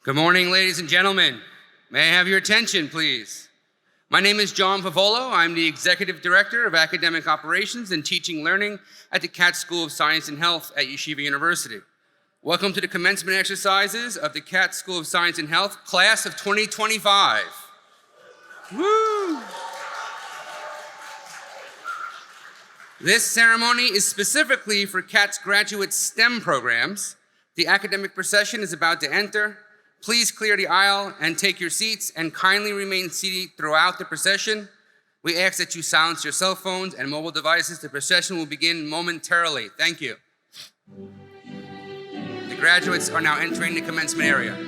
Good morning, ladies and gentlemen. May I have your attention, please? My name is John Pavolo. I'm the Executive Director of Academic Operations and Teaching Learning at the Katz School of Science and Health at Yeshiva University. Welcome to the commencement exercises of the Katz School of Science and Health, class of 2025. Woo! This ceremony is specifically for Katz graduate STEM programs. The academic procession is about to enter. Please clear the aisle and take your seats and kindly remain seated throughout the procession. We ask that you silence your cell phones and mobile devices. The procession will begin momentarily. Thank you. The graduates are now entering the commencement area.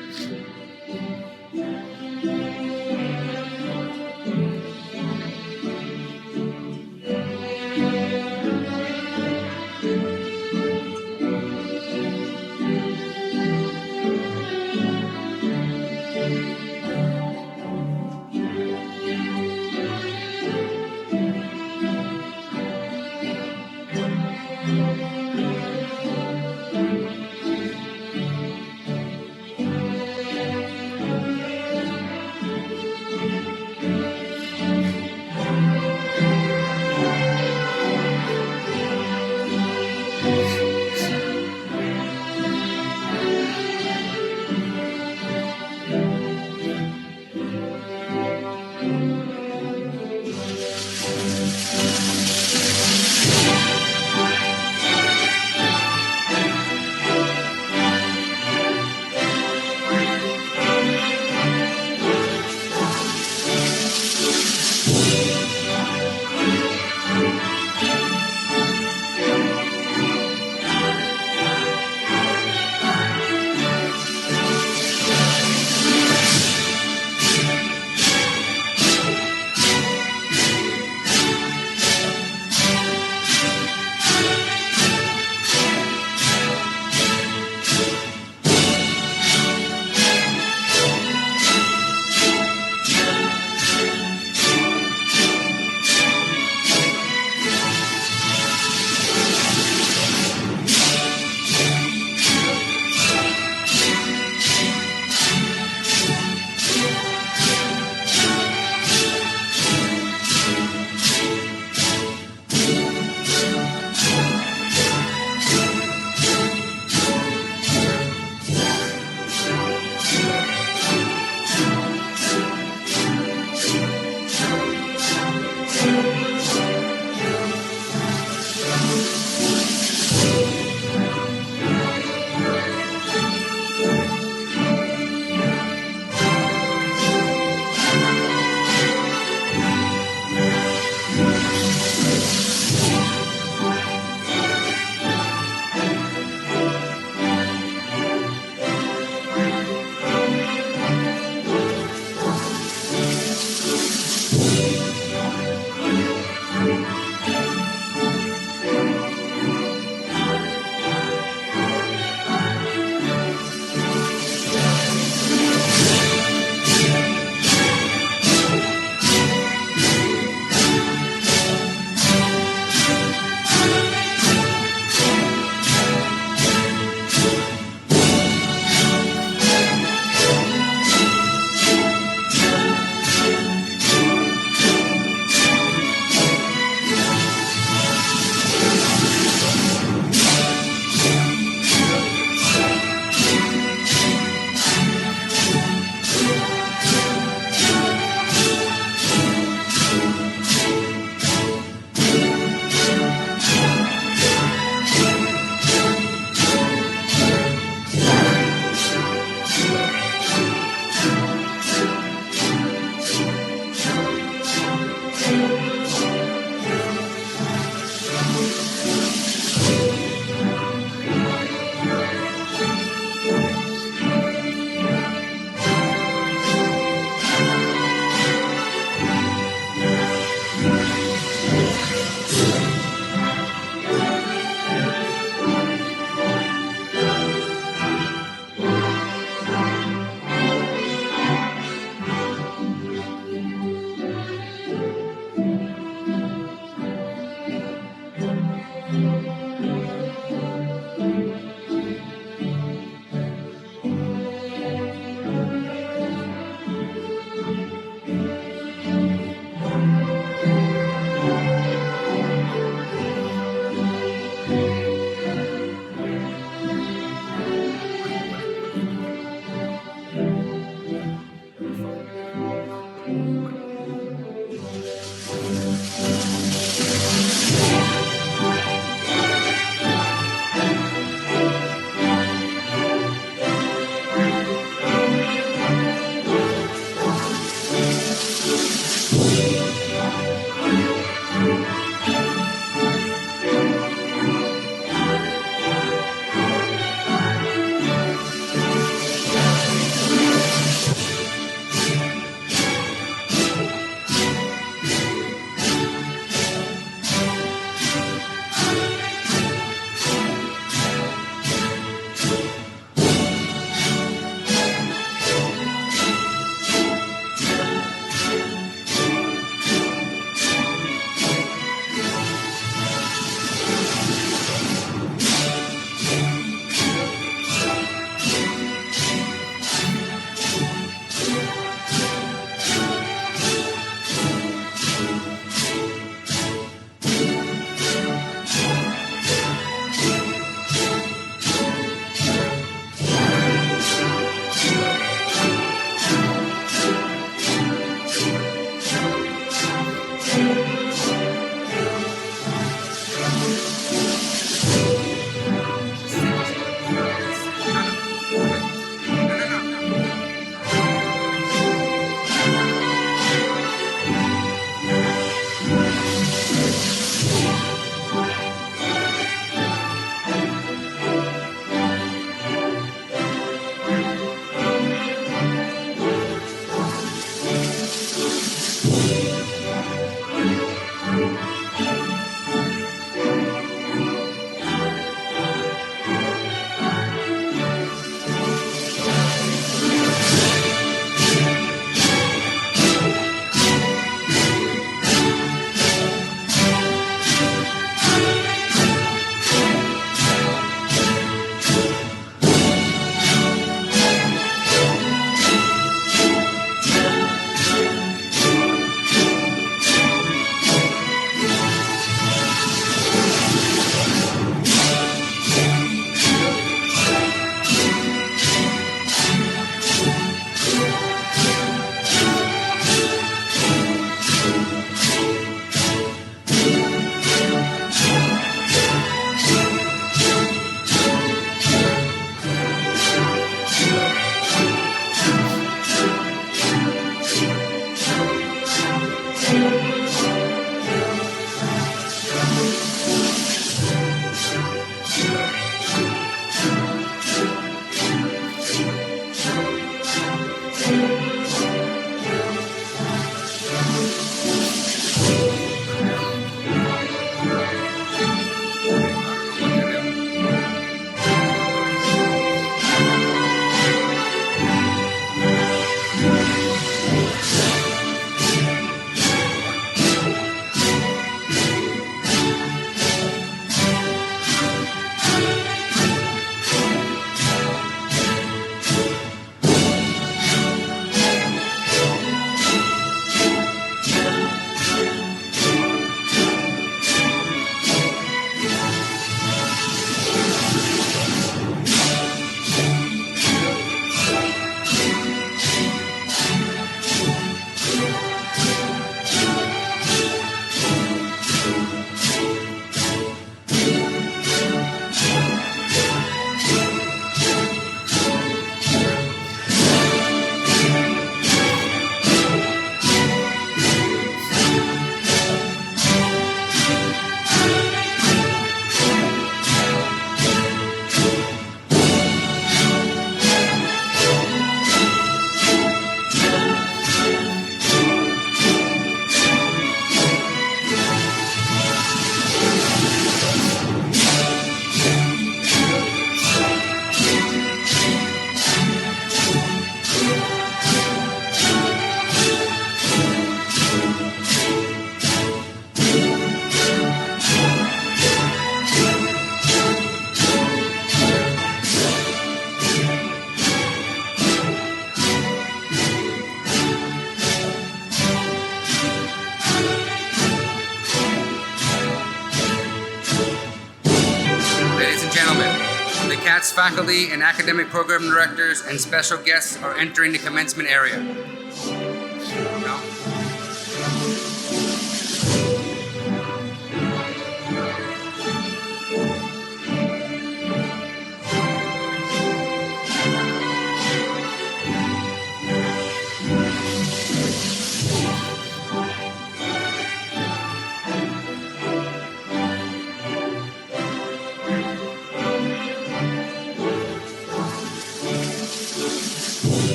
Katz faculty and academic program directors and special guests are entering the commencement area. No?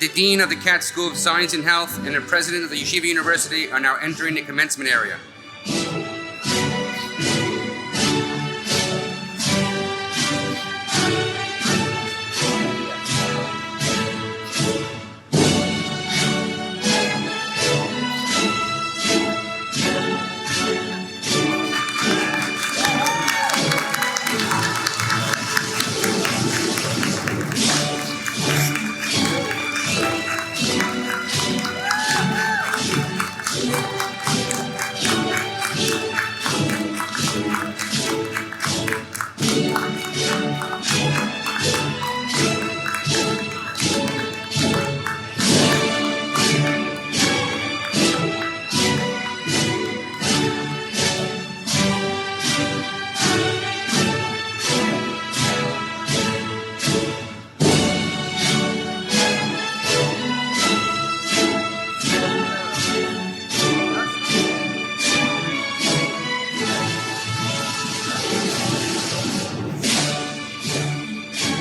The Dean of the Katz School of Science and Health and the President of the Yeshiva University are now entering the commencement area.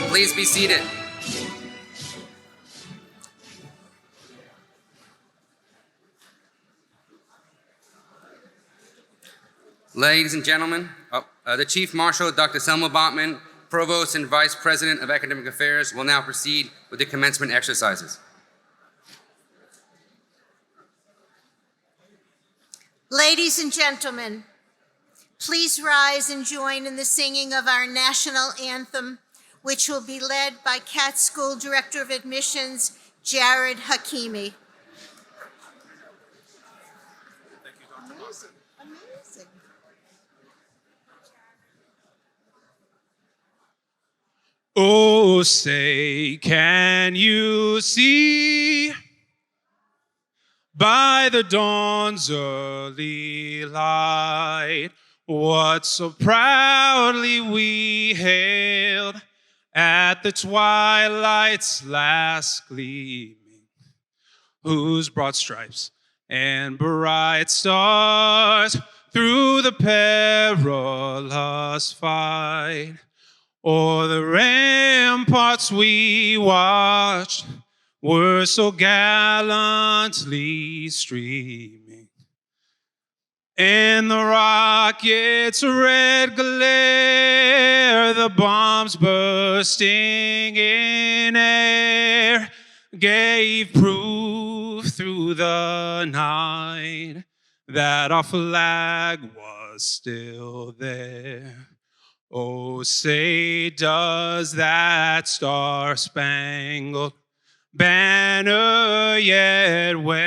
Please be seated. Ladies and gentlemen, the Chief Marshal, Dr. Selma Botman, Provost and Vice President of Academic Affairs, will now proceed with the commencement exercises. Ladies and gentlemen, please rise and join in the singing of our national anthem, which will be led by Katz School Director of Admissions, Jared Hakimi. Amazing, amazing. Oh, say, can you see by the dawn's early light what so proudly we hailed at the twilight's last gleaming, whose broad stripes and bright stars through the perilous fight o'er the ramparts we watched were so gallantly streaming, and the rocket's red glare, the bombs bursting in air, gave proof through the night that our flag was still there. Oh, say, does that star-spangled banner yet wave,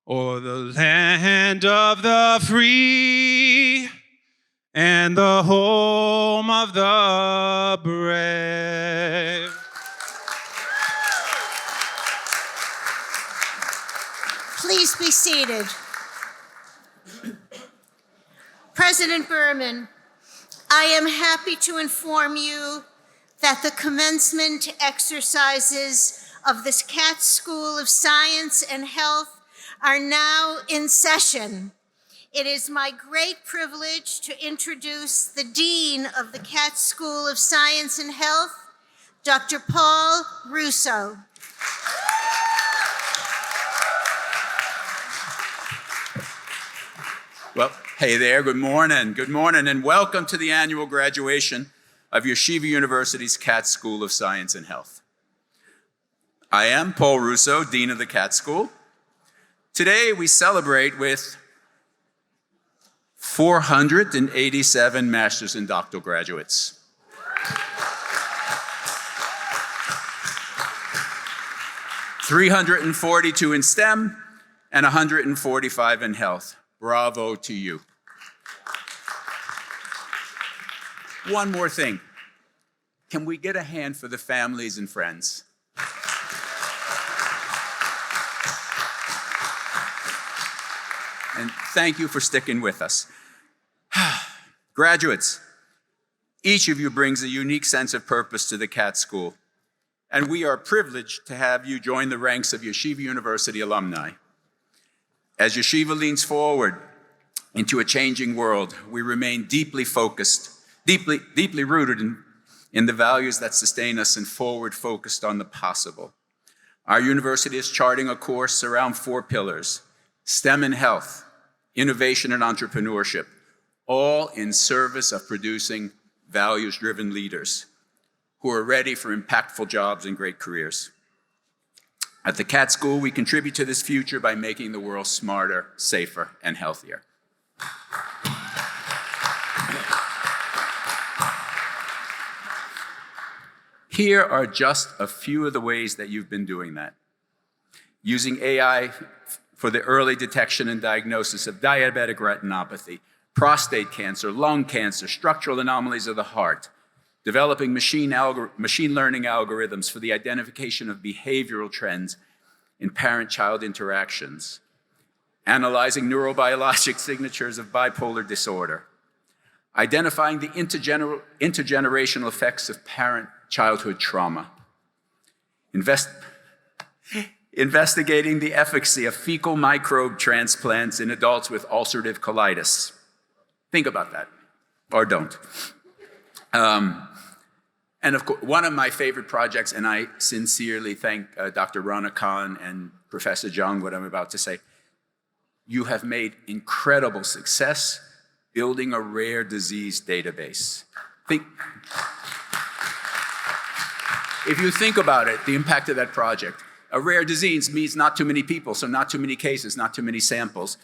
o'er the land of the free and the home of the brave. Please be seated. President Berman, I am happy to inform you that the commencement exercises of the Katz School of Science and Health are now in session. It is my great privilege to introduce the Dean of the Katz School of Science and Health, Dr. Paul Russo. Well, hey there, good morning, and welcome to the annual graduation of Yeshiva University's Katz School of Science and Health. I am Paul Russo, Dean of the Katz School. Today we celebrate with 487 master's and doctoral graduates. $342 in STEM and 145 in health. Bravo to you. One more thing. Can we get a hand for the families and friends? And thank you for sticking with us. Graduates, each of you brings a unique sense of purpose to the Katz School, and we are privileged to have you join the ranks of Yeshiva University alumni. As Yeshiva leans forward into a changing world, we remain deeply focused, deeply rooted in the values that sustain us and forward focused on the possible. Our university is charting a course around 4 pillars: STEM and health, innovation and entrepreneurship, all in service of producing values-driven leaders who are ready for impactful jobs and great careers. At the Katz School, we contribute to this future by making the world smarter, safer, and healthier. Here are just a few of the ways that you've been doing that. Using AI for the early detection and diagnosis of diabetic retinopathy, prostate cancer, lung cancer, structural anomalies of the heart, developing machine learning algorithms for the identification of behavioral trends in parent-child interactions, analyzing neurobiologic signatures of bipolar disorder, identifying the intergenerational effects of parent-childhood trauma, investigating the efficacy of fecal microbe transplants in adults with ulcerative colitis. Think about that, or don't. And of course, one of my favorite projects, and I sincerely thank Dr. Rana Khan and Professor Jung, what I'm about to say, you have made incredible success building a rare disease database. If you think about it, the impact of that project, a rare disease means not too many people, so not too many cases, not too many samples.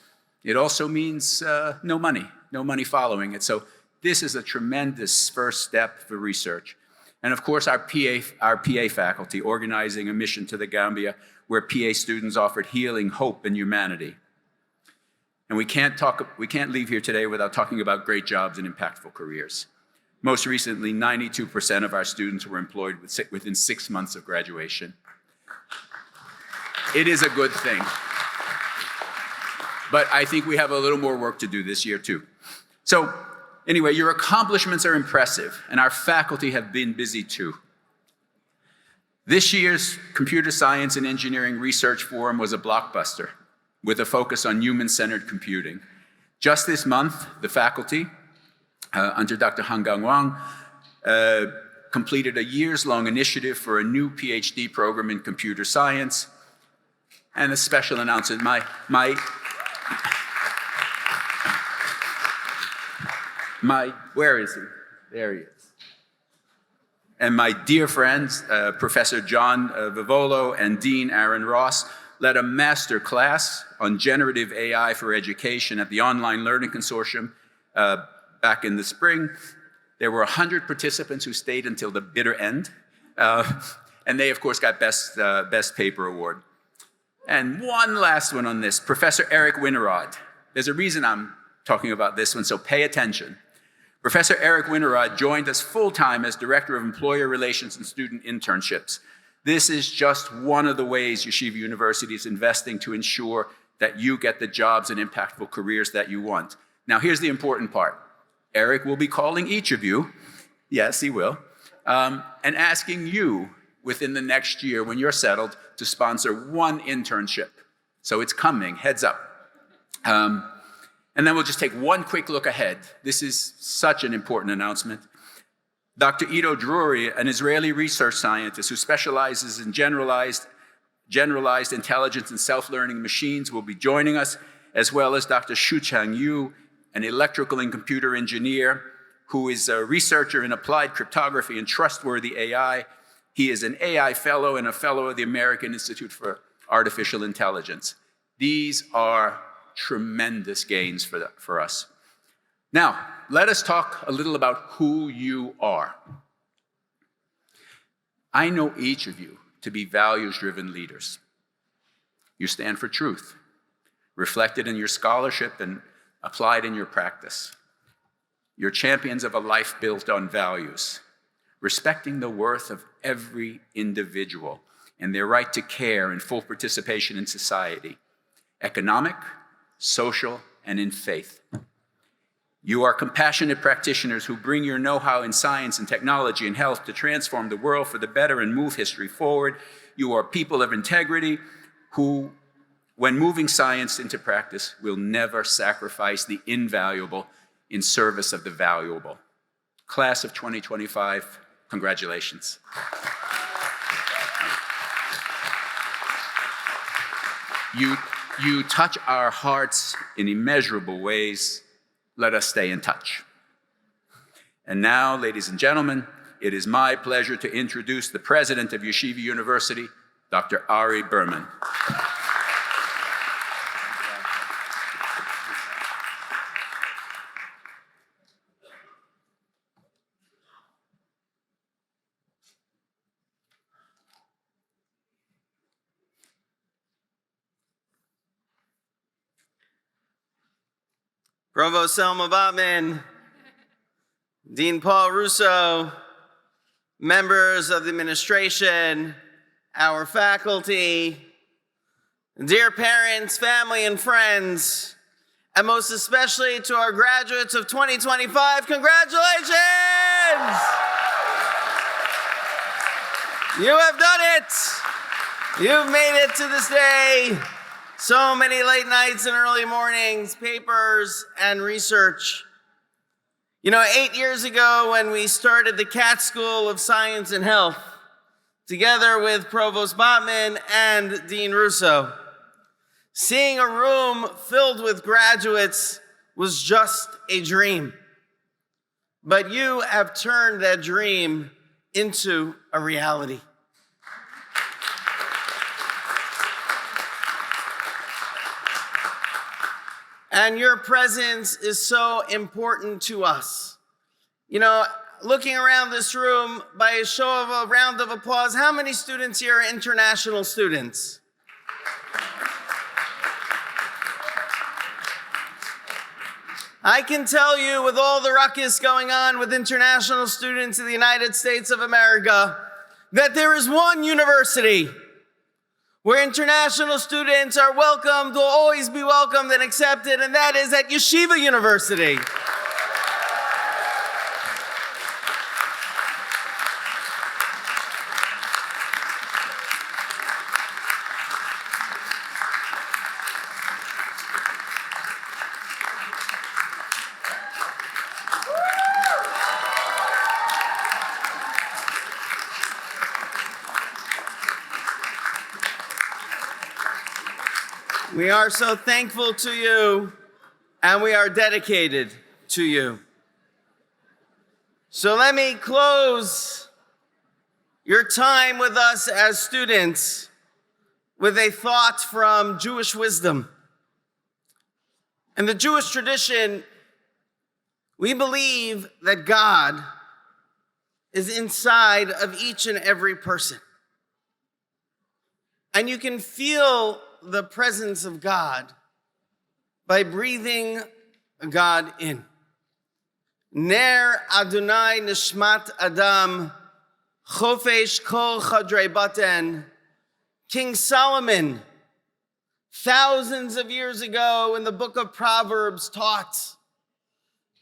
It also means no money following it. So this is a tremendous first step for research. And of course, our PA faculty organizing a mission to the Gambia where PA students offered healing, hope, and humanity. And we can't leave here today without talking about great jobs and impactful careers. Most recently, 92% of our students were employed within 6 months of graduation. It is a good thing. But I think we have a little more work to do this year too. So anyway, your accomplishments are impressive, and our faculty have been busy too. This year's Computer Science and Engineering Research Forum was a blockbuster with a focus on human-centered computing. Just this month, the faculty, under Dr. Hangang Wang, completed a years-long initiative for a new PhD program in computer science. And a special announcement, where is he? There he is. And my dear friends, Professor John Vivolo and Dean Aaron Ross led a master class on generative AI for education at the Online Learning Consortium back in the spring. There were 100 participants who stayed until the bitter end. And they, of course, got Best Paper Award. And one last one on this, Professor Eric Winterod. There's a reason I'm talking about this one, so pay attention. Professor Eric Winterod joined us full-time as Director of Employer Relations and Student Internships. This is just one of the ways Yeshiva University is investing to ensure that you get the jobs and impactful careers that you want. Now, here's the important part. Eric will be calling each of you, yes, he will, and asking you within the next year when you're settled to sponsor one internship. So it's coming, heads up. And then we'll just take one quick look ahead. This is such an important announcement. Dr. Ido Drury, an Israeli research scientist who specializes in generalized intelligence and self-learning machines, will be joining us, as well as Dr. Shuchang Yu, an electrical and computer engineer who is a researcher in applied cryptography and trustworthy AI. He is an AI fellow and a fellow of the American Institute for Artificial Intelligence. These are tremendous gains for us. Now, let us talk a little about who you are. I know each of you to be values-driven leaders. You stand for truth, reflected in your scholarship and applied in your practice. You're champions of a life built on values, respecting the worth of every individual and their right to care and full participation in society, economic, social, and in faith. You are compassionate practitioners who bring your know-how in science and technology and health to transform the world for the better and move history forward. You are people of integrity who, when moving science into practice, will never sacrifice the invaluable in service of the valuable. Class of 2025, congratulations. You touch our hearts in immeasurable ways. Let us stay in touch. And now, ladies and gentlemen, it is my pleasure to introduce the president of Yeshiva University, Dr. Ari Berman. Provost Selma Botman, Dean Paul Russo, members of the administration, our faculty, dear parents, family, and friends, and most especially to our graduates of 2025, congratulations! You have done it! You've made it to this day. So many late nights and early mornings, papers, and research. You know, 8 years ago when we started the Katz School of Science and Health, together with Provost Botman and Dean Russo, seeing a room filled with graduates was just a dream. But you have turned that dream into a reality. And your presence is so important to us. You know, looking around this room, by a show of a round of applause, how many students here are international students? I can tell you, with all the ruckus going on with international students in the United States of America, that there is one university where international students are welcomed, will always be welcomed and accepted, and that is at Yeshiva University. We are so thankful to you, and we are dedicated to you. So let me close your time with us as students with a thought from Jewish wisdom. In the Jewish tradition, we believe that God is inside of each and every person. And you can feel the presence of God by breathing God in. Ner Adonai Nishmat Adam, Chofesh Kol Chadrei Baten. King Solomon, thousands of years ago in the book of Proverbs, taught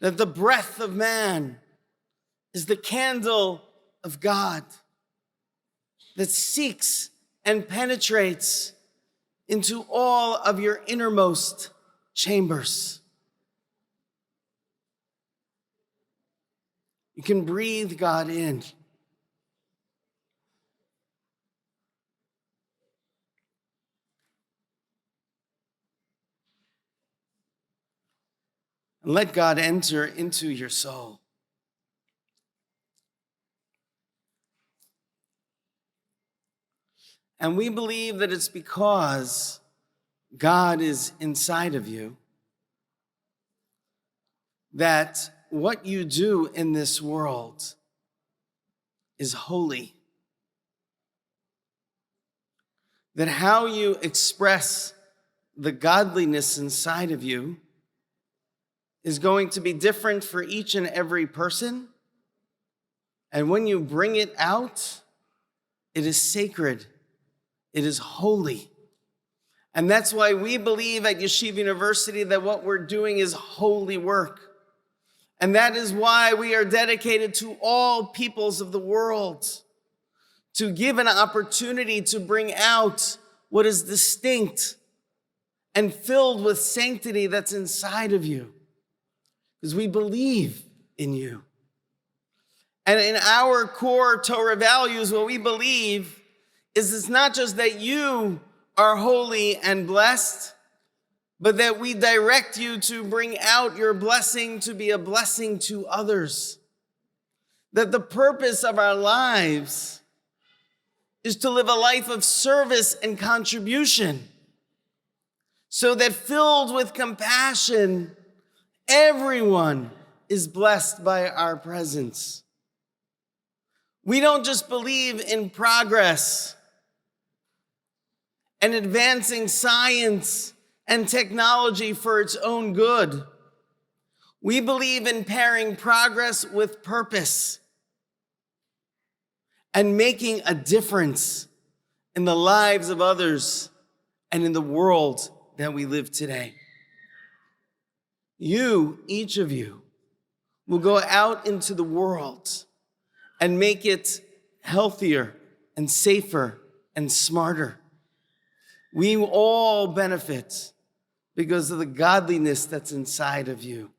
that the breath of man is the candle of God that seeks and penetrates into all of your innermost chambers. You can breathe God in. And let God enter into your soul. And we believe that it's because God is inside of you that what you do in this world is holy. That how you express the godliness inside of you is going to be different for each and every person. And when you bring it out, it is sacred. It is holy. And that's why we believe at Yeshiva University that what we're doing is holy work. And that is why we are dedicated to all peoples of the world, to give an opportunity to bring out what is distinct and filled with sanctity that's inside of you. Because we believe in you. And in our core Torah values, what we believe is it's not just that you are holy and blessed, but that we direct you to bring out your blessing to be a blessing to others. That the purpose of our lives is to live a life of service and contribution, so that filled with compassion, everyone is blessed by our presence. We don't just believe in progress and advancing science and technology for its own good. We believe in pairing progress with purpose and making a difference in the lives of others and in the world that we live today. You, each of you, will go out into the world and make it healthier and safer and smarter. We all benefit because of the godliness that's inside of you.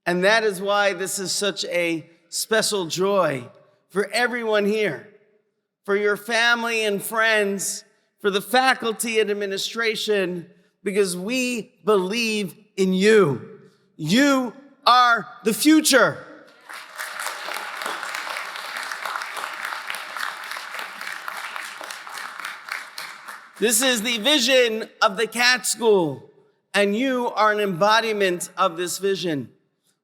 And that is why this is such a special joy for everyone here, for your family and friends, for the faculty and administration, because we believe in you. You are the future. This is the vision of the Katz School, and you are an embodiment of this vision.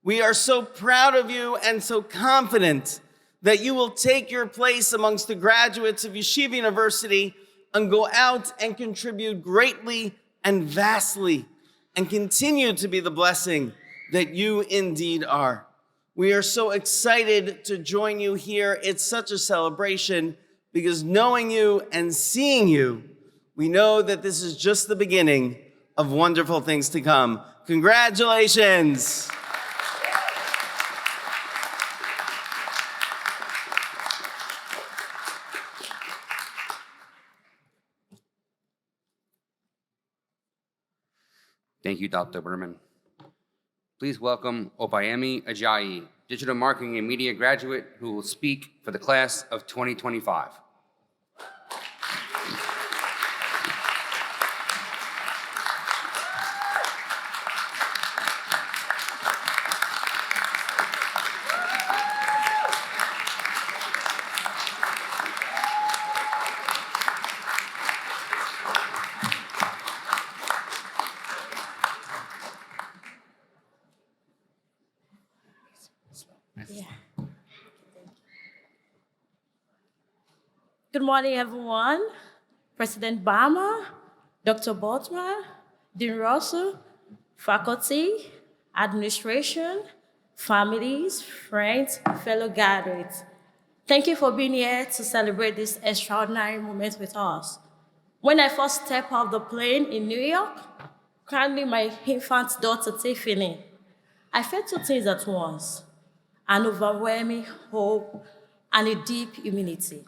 We are so proud of you and so confident that you will take your place amongst the graduates of Yeshiva University and go out and contribute greatly and vastly and continue to be the blessing that you indeed are. We are so excited to join you here. It's such a celebration because knowing you and seeing you, we know that this is just the beginning of wonderful things to come. Congratulations. Thank you, Dr. Berman. Please welcome Opayemi Ajayi, Digital Marketing and Media graduate who will speak for the class of 2025. Good morning, everyone. President Bama, Dr. Boltman, Dean Russell, faculty, administration, families, friends, fellow graduates. Thank you for being here to celebrate this extraordinary moment with us. When I first stepped off the plane in New York, carrying my infant daughter Tiffany, I felt two things at once: an overwhelming hope and a deep humility.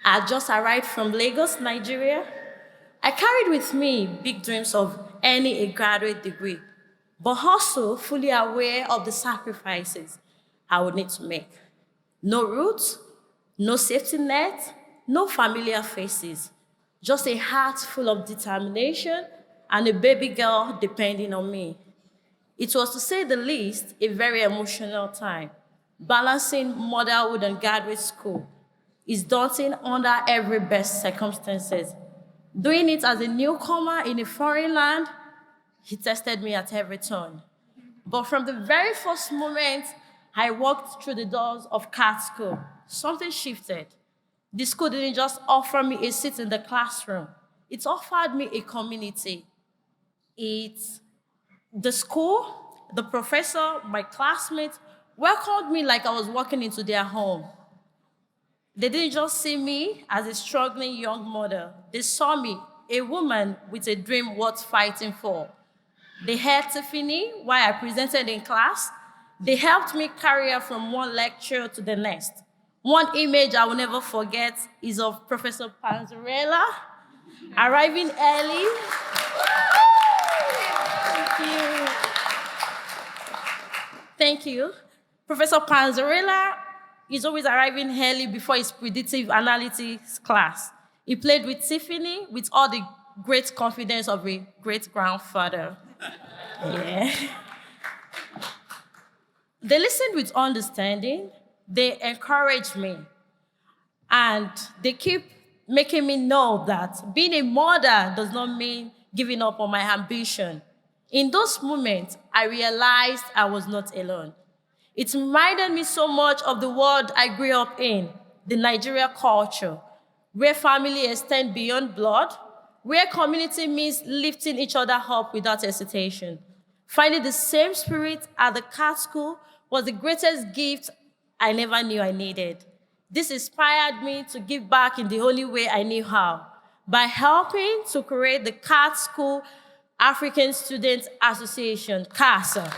I had just arrived from Lagos, Nigeria. I carried with me big dreams of earning a graduate degree, but also fully aware of the sacrifices I would need to make. No roots, no safety net, no familiar faces, just a heart full of determination and a baby girl depending on me. It was, to say the least, a very emotional time. Balancing motherhood and graduate school is daunting under every best circumstances. Doing it as a newcomer in a foreign land, he tested me at every turn. But from the very first moment I walked through the doors of Katz School, something shifted. The school didn't just offer me a seat in the classroom, it offered me a community. The school, the professor, my classmates welcomed me like I was walking into their home. They didn't just see me as a struggling young mother. They saw me, a woman with a dream worth fighting for. They heard Tiffany while I presented in class. They helped me carry her from one lecture to the next. One image I will never forget is of Professor Panzarella arriving early. Thank you. Professor Panzarella is always arriving early before his predictive analytics class. He played with Tiffany with all the great confidence of a great-grandfather. Yeah. They listened with understanding. They encouraged me. And they keep making me know that being a mother does not mean giving up on my ambition. In those moments, I realized I was not alone. It reminded me so much of the world I grew up in, the Nigeria culture, where family extend beyond blood, where community means lifting each other up without hesitation. Finding the same spirit at the Katz School was the greatest gift I never knew I needed. This inspired me to give back in the only way I knew how, by helping to create the Katz School African Students Association, CASA.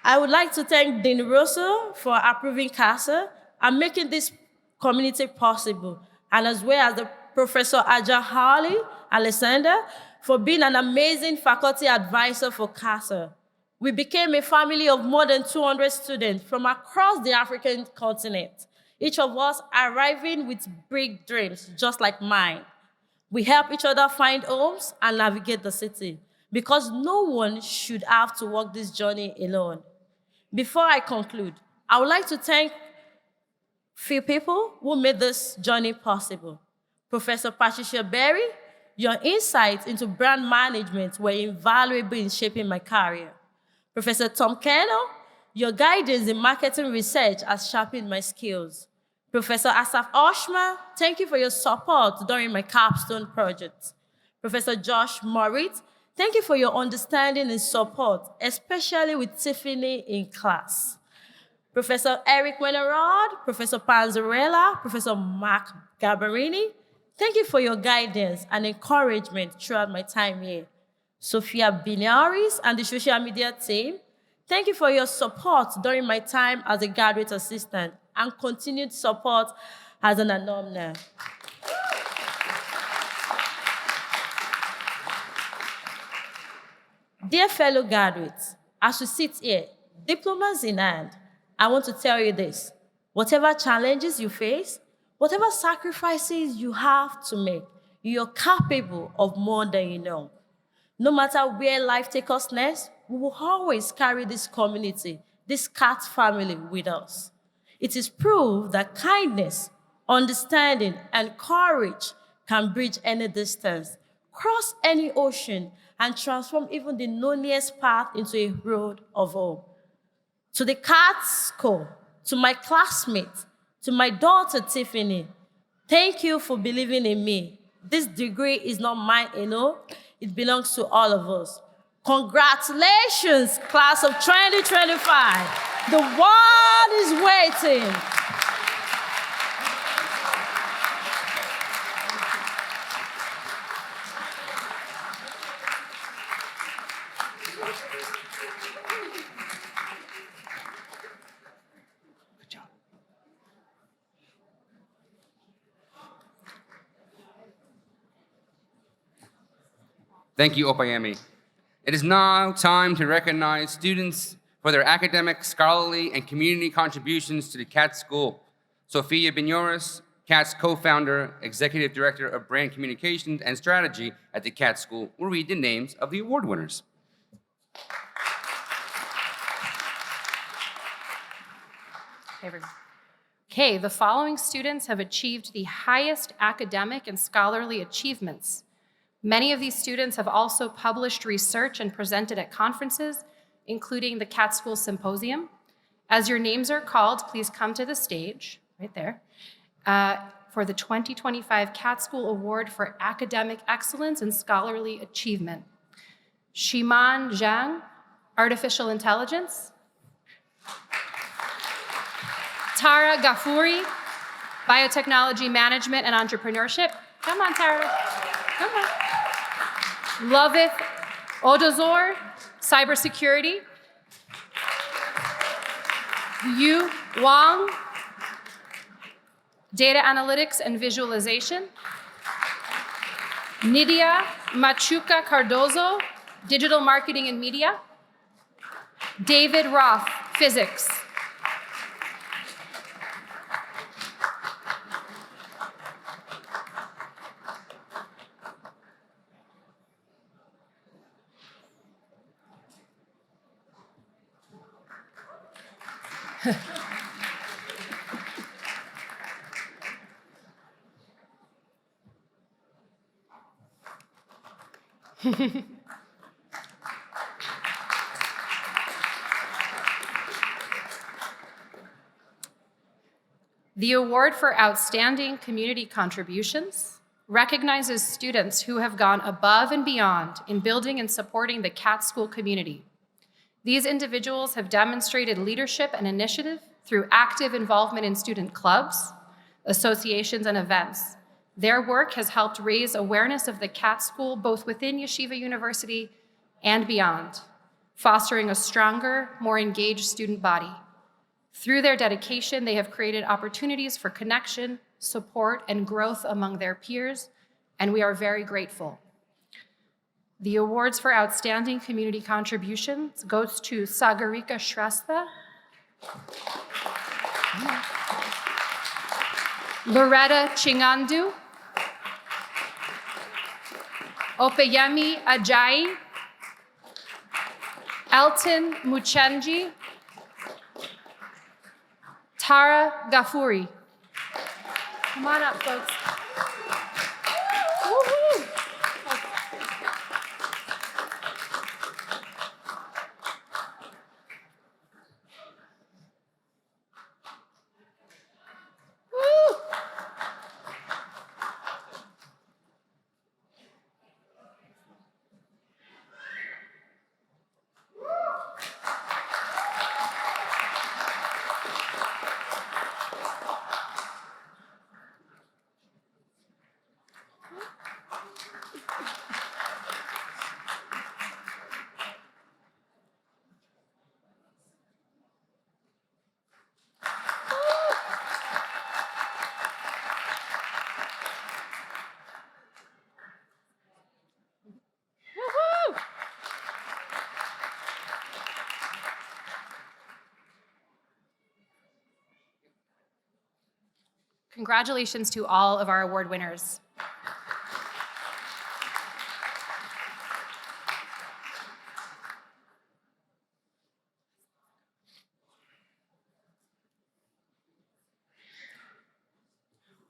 I would like to thank Dean Russell for approving CASA and making this community possible, and as well as the Professor Aja Harley Alexander for being an amazing faculty advisor for CASA. We became a family of more than 200 students from across the African continent, each of us arriving with big dreams, just like mine. We help each other find homes and navigate the city, because no one should have to walk this journey alone. Before I conclude, I would like to thank few people who made this journey possible. Professor Patricia Berry, your insights into brand management were invaluable in shaping my career. Professor Tom Kennel, your guidance in marketing research has sharpened my skills. Professor Asaf Oshma, thank you for your support during my capstone project. Professor Josh Moritz, thank you for your understanding and support, especially with Tiffany in class. Professor Eric Wenerod, Professor Panzarella, Professor Mark Gabarini, thank you for your guidance and encouragement throughout my time here. Sophia Binaris and the social media team, thank you for your support during my time as a graduate assistant and continued support as an alumna. Dear fellow graduates, as we sit here, diplomas in hand, I want to tell you this: whatever challenges you face, whatever sacrifices you have to make, you're capable of more than you know. No matter where life takes us next, we will always carry this community, this Katz family with us. It is proof that kindness, understanding, and courage can bridge any distance, cross any ocean, and transform even the loneliest path into a road of hope. To the Katz School, to my classmates, to my daughter Tiffany, thank you for believing in me. This degree is not mine alone, it belongs to all of us. Congratulations, class of 2025. The world is waiting. Thank you, Opayemi. It is now time to recognize students for their academic, scholarly, and community contributions to the Katz School. Sophia Binoris, Katz co-founder, executive director of brand communications and strategy at the Katz School, will read the names of the award winners. Hey, everyone. Okay, the following students have achieved the highest academic and scholarly achievements. Many of these students have also published research and presented at conferences, including the Katz School Symposium. As your names are called, please come to the stage, right there, for the 2025 Katz School Award for Academic Excellence and Scholarly Achievement. Shiman Zhang, Artificial Intelligence. Tara Ghafouri, Biotechnology Management and Entrepreneurship. Come on, Tara. Come on. Loveth Odozor, Cybersecurity. Yu Wang, Data Analytics and Visualization. Nidia Machuca Cardozo, Digital Marketing and Media. David Roth, Physics. The award for Outstanding Community Contributions recognizes students who have gone above and beyond in building and supporting the Katz School community. These individuals have demonstrated leadership and initiative through active involvement in student clubs, associations, and events. Their work has helped raise awareness of the Katz School both within Yeshiva University and beyond, fostering a stronger, more engaged student body. Through their dedication, they have created opportunities for connection, support, and growth among their peers, and we are very grateful. The awards for Outstanding Community Contributions goes to Sagarika Shrestha, Loretta Chingandu, Opeyemi Ajayi, Elton Muchenji, Tara Ghafouri. Come on up, folks. Woo-hoo. Woo. Woo-hoo. Congratulations to all of our award winners.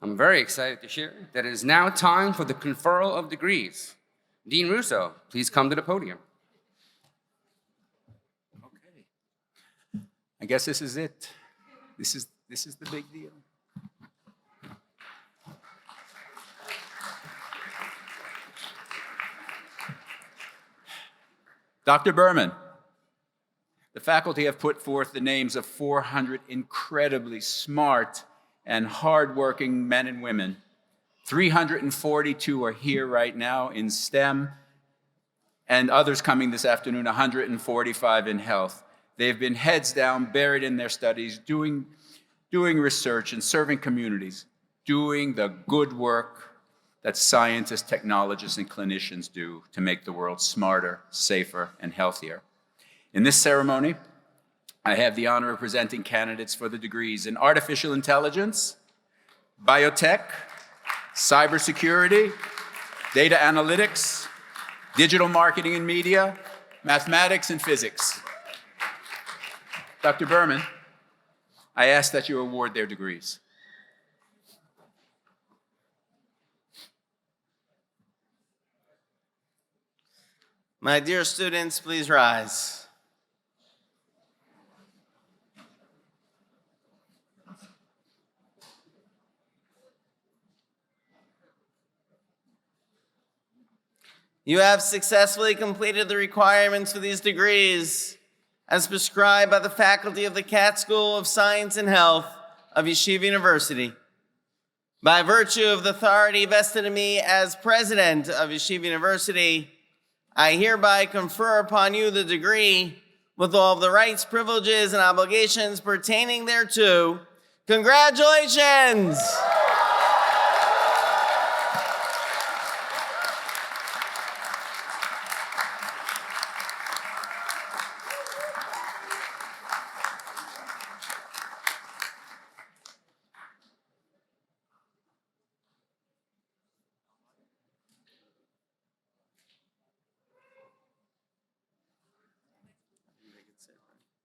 I'm very excited to share that it is now time for the conferral of degrees. Dean Russo, please come to the podium. Okay. I guess this is it. This is the big deal. Dr. Berman, the faculty have put forth the names of 400 incredibly smart and hardworking men and women. 342 are here right now in STEM, and others coming this afternoon, 145 in health. They've been heads down, buried in their studies, doing research and serving communities, doing the good work that scientists, technologists, and clinicians do to make the world smarter, safer, and healthier. In this ceremony, I have the honor of presenting candidates for the degrees in artificial intelligence, biotech, cybersecurity, data analytics, digital marketing and media, mathematics, and physics. Dr. Berman, I ask that you award their degrees. My dear students, please rise. You have successfully completed the requirements for these degrees as prescribed by the faculty of the Katz School of Science and Health of Yeshiva University. By virtue of the authority vested in me as president of Yeshiva University, I hereby confer upon you the degree with all of the rights, privileges, and obligations pertaining thereto. Congratulations!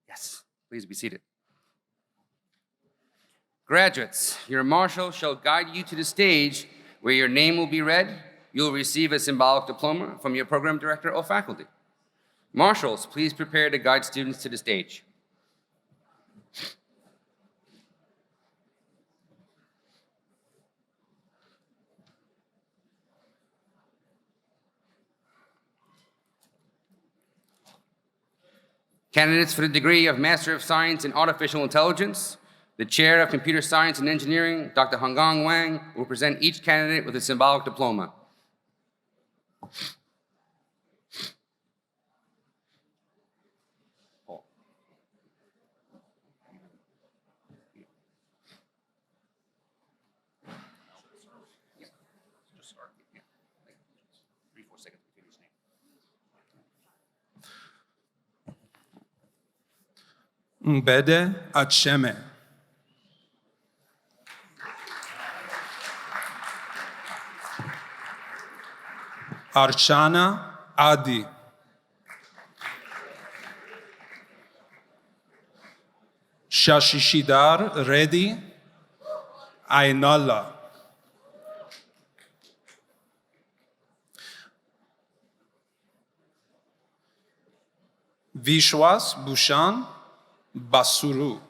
Yes, please be seated. Graduates, your marshal shall guide you to the stage where your name will be read. You'll receive a symbolic diploma from your program director or faculty. Marshals, please prepare to guide students to the stage. Candidates for the degree of Master of Science in Artificial Intelligence, the Chair of Computer Science and Engineering, Dr. Honggang Wang, will present each candidate with a symbolic diploma. Bede Acheme. Archana Adi. Shashishidar Reddy Ainalla. Vishwas Bhushan Basuru.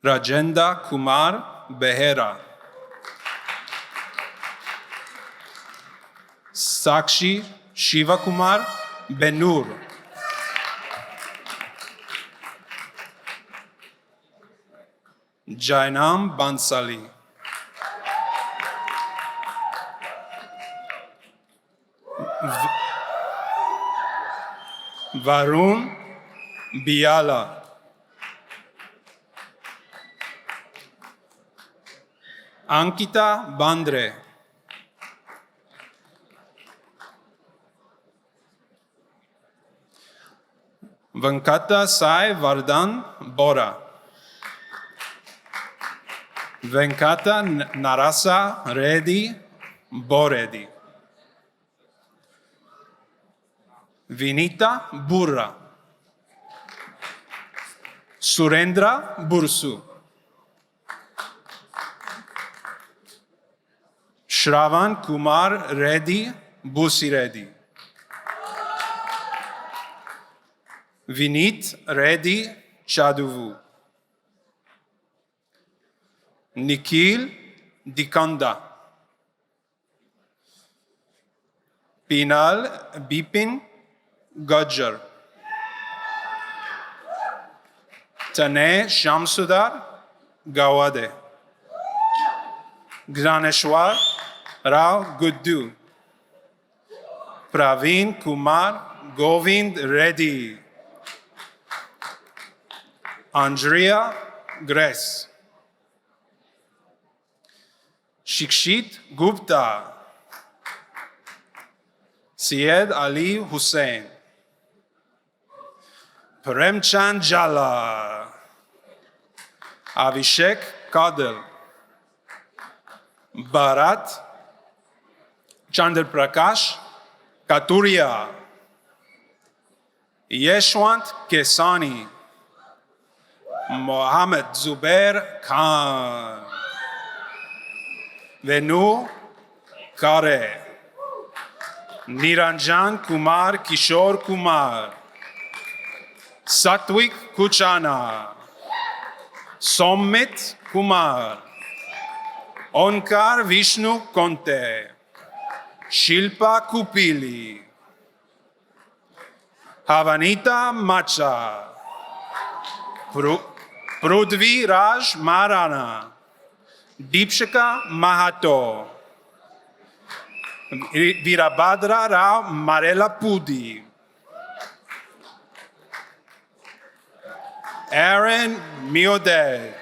Rajendra Kumar Behera. Sakshi Shiva Kumar Benur. Jainam Bansali. Varun Biala. Ankita Bandre. Venkata Sai Vardhan Bora. Venkata Narasa Reddy Boredi. Vinita Burra. Surendra Bursu. Shravan Kumar Reddy Busi Reddy. Vinit Reddy Chaduvu. Nikhil Dikanda. Pinal Bipin Gujjar. Tanay Shamsudar Gawade. Graneshwar Rao Guddu. Praveen Kumar Govind Reddy. Andrea Grace. Shikshit Gupta. Syed Ali Hussain. Premchand Jala. Avishek Kadil. Bharat Chandra Prakash Katuria. Yeshwant Kesani. Mohammed Zubair Khan. Venu Kare. Niranjan Kumar Kishore Kumar. Satwik Kuchana. Sommit Kumar. Onkar Vishnu Conte. Shilpa Kupili. Havanita Macha. Prudvi Raj Marana. Deepshika Mahato. Virabhadra Rao Marela Pudi. Aaron Miode.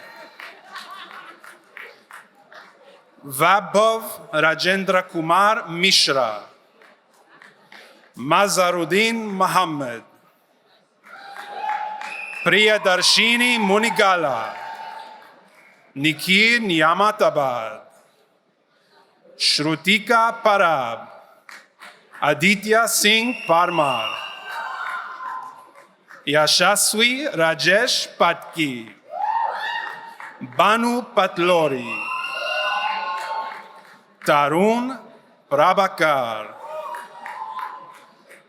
Vaibhav Rajendra Kumar Mishra. Mazaruddin Muhammad. Priyadarshini Munigala. Nikhil Niamatabad. Shrutika Parab. Aditya Singh Parmar. Yashaswi Rajesh Patki. Banu Patlori. Tarun Prabhakar.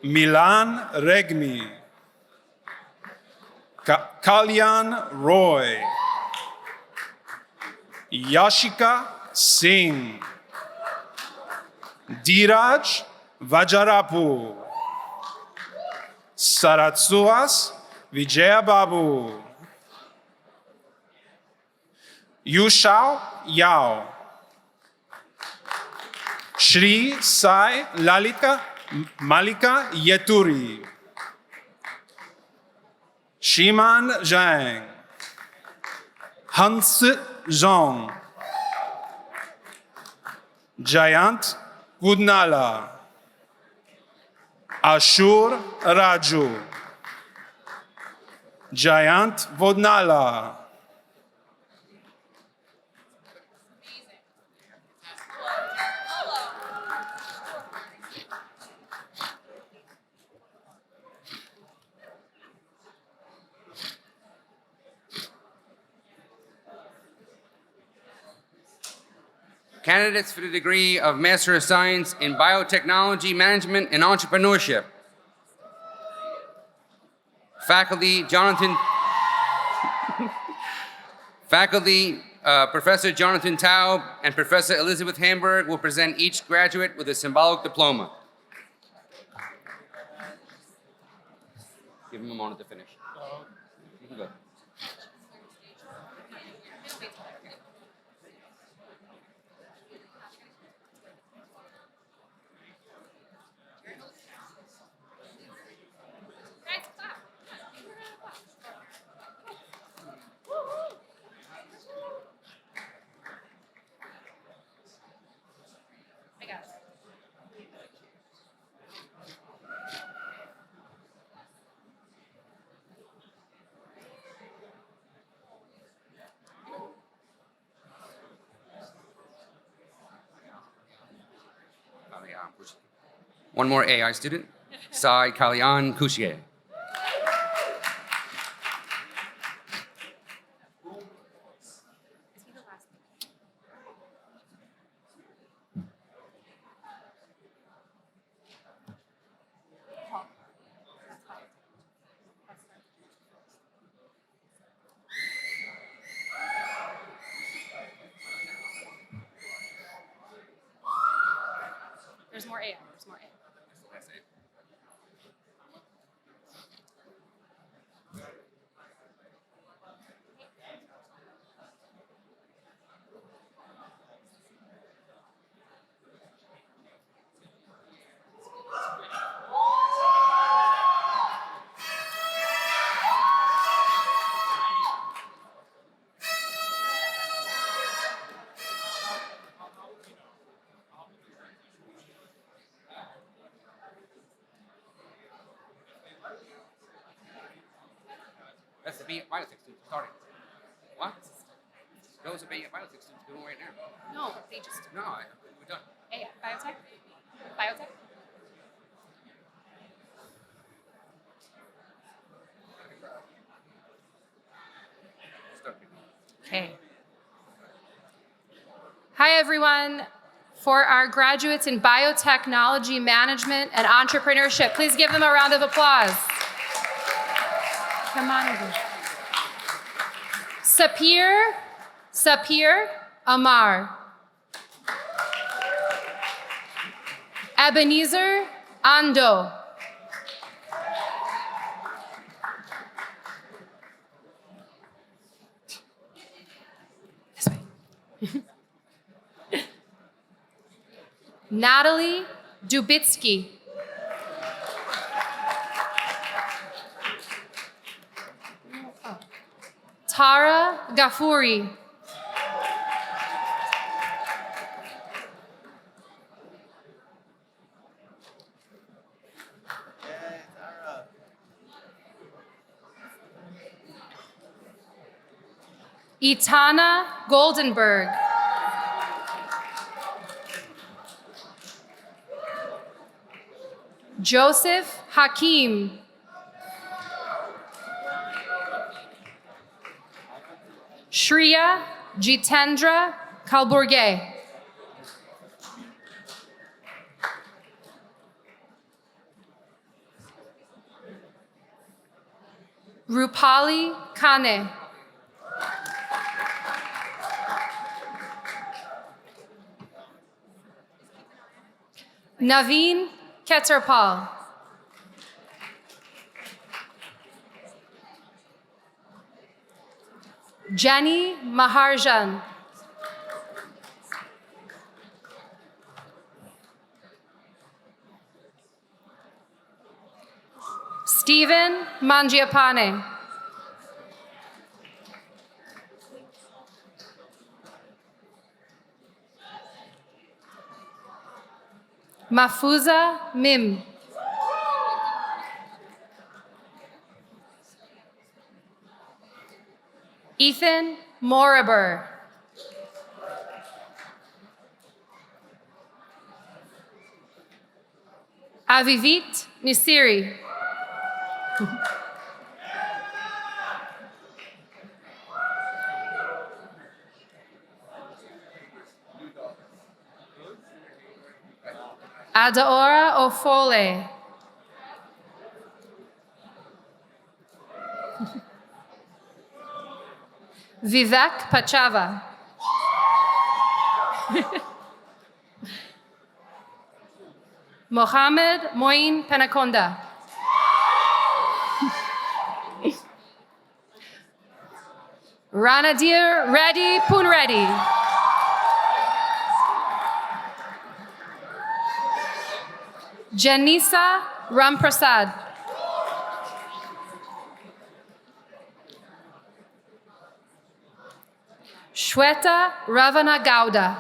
Milan Regmi. Kalyan Roy. Yashika Singh. Dheeraj Vajarapu. Saratsuas Vijaya Babu. Yushao Yao. Shri Sai Lalika Malika Yeturi. Shiman Zhang. Hans Zhong. Jayant Gudnala. Ashur Raju. Jayant Vodnala. Candidates for the degree of Master of Science in Biotechnology, Management, and Entrepreneurship. Faculty, Professor Jonathan Taub and Professor Elizabeth Hamburg will present each graduate with a symbolic diploma. Give him a moment to finish. You can go. One more AI student, Sai Kalyan Kushye. a biotech student starting. What? Those are biotech students doing right now. No, they just. No, we're done. Hey, biotech? Biotech? Start. Okay. Hi, everyone. For our graduates in biotechnology management and entrepreneurship, please give them a round of applause. Come on over. Sapir Amar. Ebenezer Ando. This way. Natalie Dubitsky. Tara Gafuri. Itana Goldenberg. Joseph Hakim. Shriya Jitendra Kalburge. Rupali Kane. Naveen Keterpal. Jenny Maharjan. Stephen Mangiapane. Mafuza Mim. Ethan Moraber. Avivit Nisiri. Adaora Ofole. Vivek Pachava. Mohammed Moin Penakonda. Ranadir Reddy Punreddy. Janisa Ramprasad. Shweta Ravana Gowda.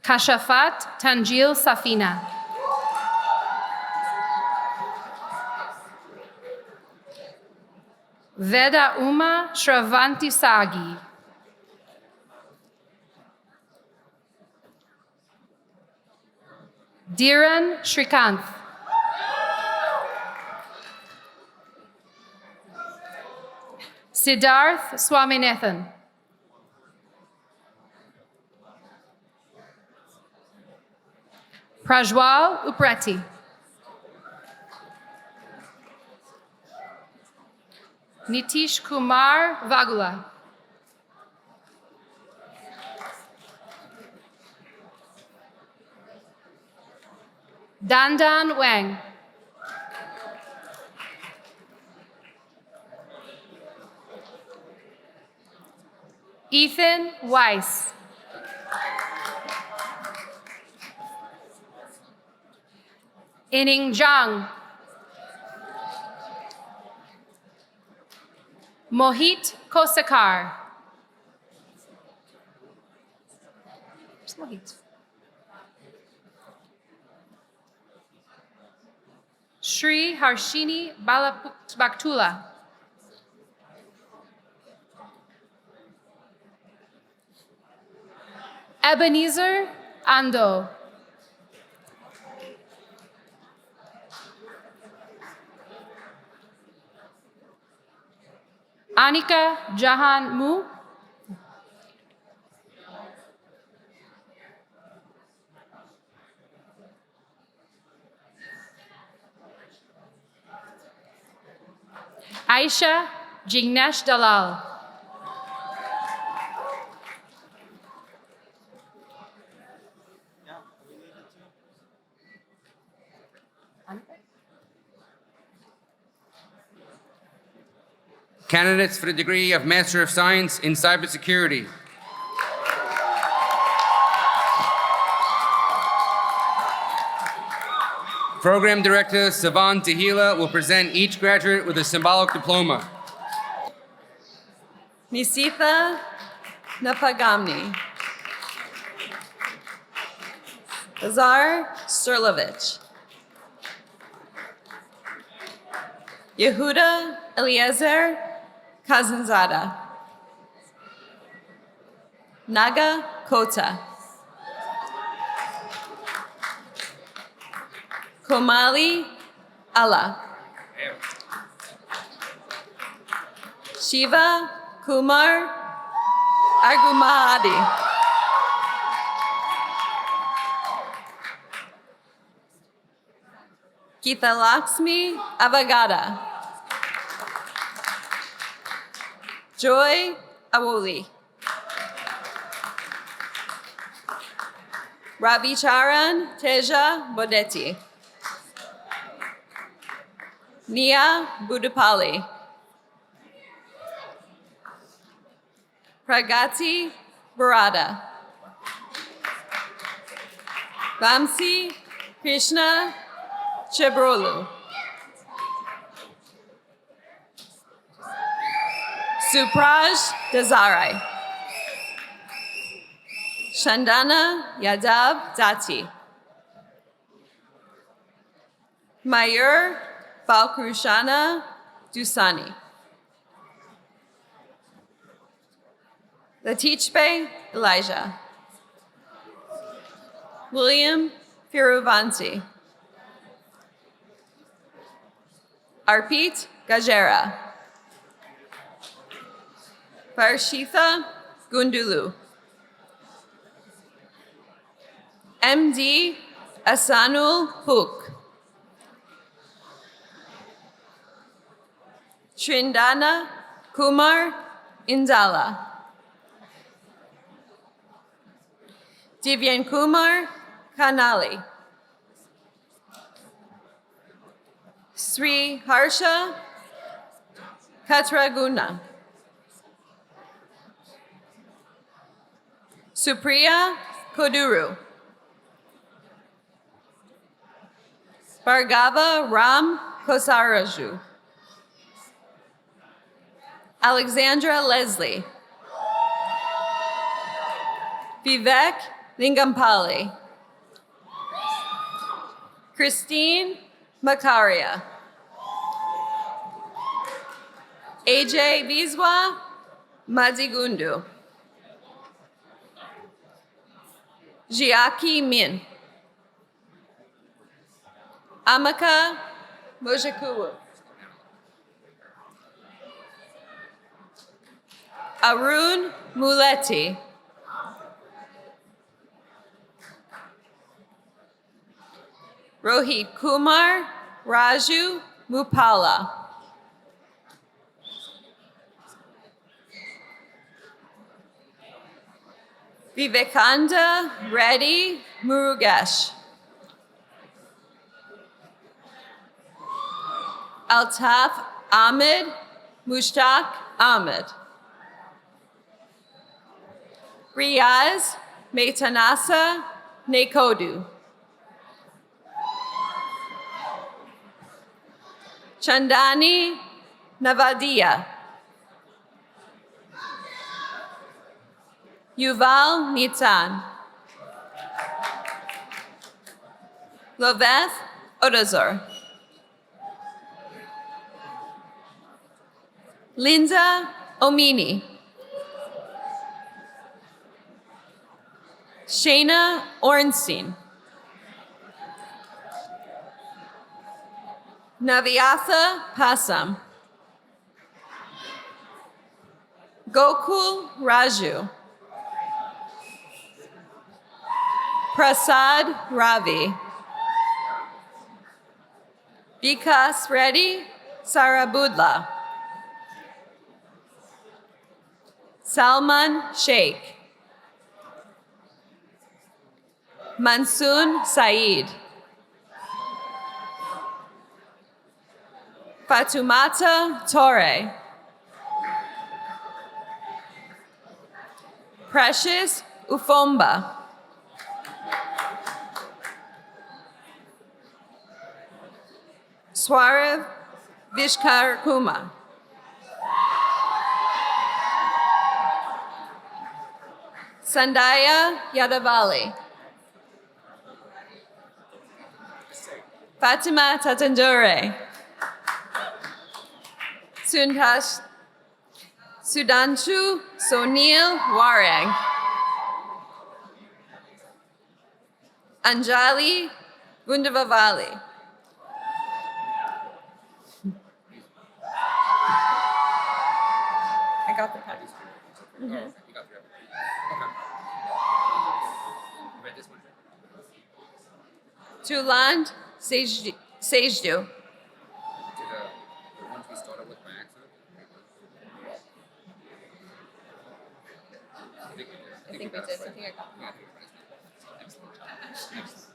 Kashafat Tanjil Safina. Veda Uma Shravanti Sagi. Dhiran Srikanth. Siddharth Swaminathan. Prajwal Upreti. Nitish Kumar Vagula. Dandan Wang. Ethan Weiss. Ining Zhang. Mohit Kosakar. Where's Mohit? Shri Harshini Balabaktula. Ebenezer Ando. Anika Jahan Mu. Aisha Jignesh Dalal. Candidates for the degree of Master of Science in Cybersecurity. Program Director Savan Tahila will present each graduate with a symbolic diploma. Misitha Napagamni. Azar Sterlovich. Yehuda Eliezer Kazanzada. Naga Kota. Komali Allah. Shiva Kumar Argumahadi. Geeta Lakshmi Avagada. Joy Awoli. Ravicharan Teja Bodeti. Nia Budupali. Pragati Barada. Vamsi Krishna Chebrolu. Supraj Desarai. Chandana Yadav Dati. Mayur Balkrushana Dusani. Latichbe Elijah. William Firuvanti. Arpit Gajera. Varshitha Gundulu. MD Asanul Huk. Trindana Kumar Indala. Divyan Kumar Kanali. Sri Harsha Katraguna. Supriya Koduru. Bhargava Ram Kosaraju. Alexandra Leslie. Vivek Lingampali. Christine Makaria. AJ Bizwa Mazigundu. Jiaki Min. Amaka Mojakuwu. Arun Muleti. Rohit Kumar Raju Mupala. Vivekanda Reddy Murugesh. Altaf Ahmed Mushtaq Ahmed. Riaz Maitanasa Nekodu. Chandani Navadia. Yuval Nitzan. Loveth Odazor. Linda Omini. Shayna Ornstein. Navyatha Passam. Gokul Raju. Prasad Ravi. Vikas Reddy Sarabudla. Salman Sheikh. Mansoon Saeed. Fatumata Torre. Precious Ufomba. Swarav Vishkarkuma. Sandaya Yadavali. Fatima Tatandure. Sudanshu Sonil Warang. Anjali Gundavavali. I got the package. You got through it. Okay. You read this one? Tuland Sejdu. To the ones we started with by accident? I think we did. I think I got it. Excellent. Excellent.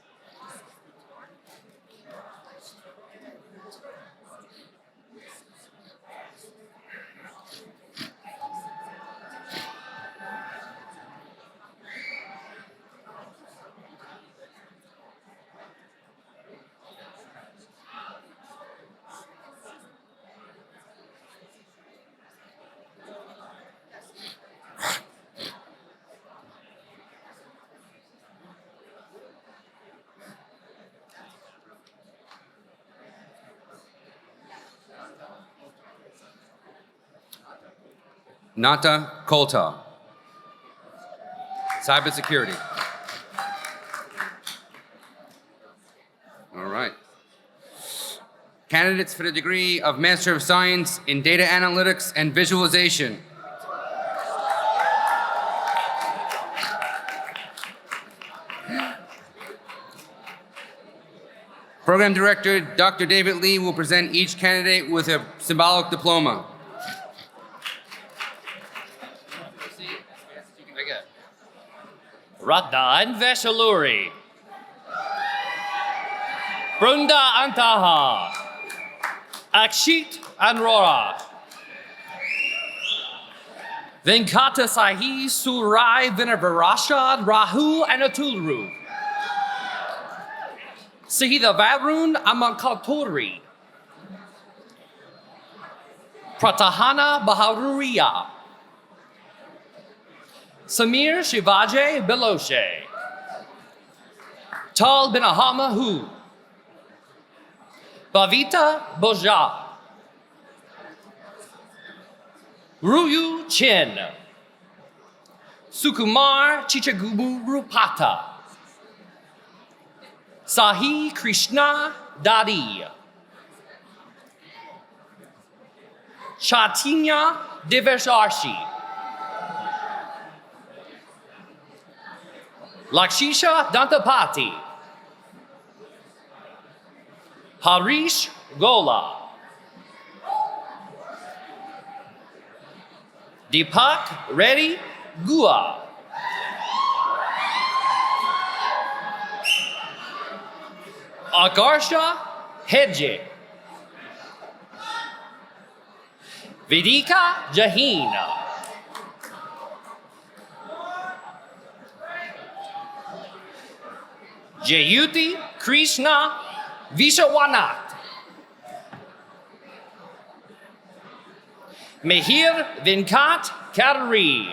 Nata Kolta. Cybersecurity. All right. Candidates for the degree of Master of Science in Data Analytics and Visualization. Program Director Dr. David Lee will present each candidate with a symbolic diploma. Radhan Veshaluri. Brunda Antaha. Akshit Anrora. Venkata Sahi Surai Vinavarashad Rahu Anatulru. Sahida Varun Amankalpuri. Pratahana Baharuriya. Samir Shivaji Beloshe. Tal Binahama Hu. Bhavita Boja. Ruyu Chin. Sukumar Chichagubu Rupata. Sahi Krishna Dadi. Chatinya Divasharshi. Lakshisha Dantapati. Harish Gola. Deepak Reddy Gua. Akarsha Hedje. Vedika Jahina. Jayuti Krishna Vishawanat. Mehir Venkat Kadri.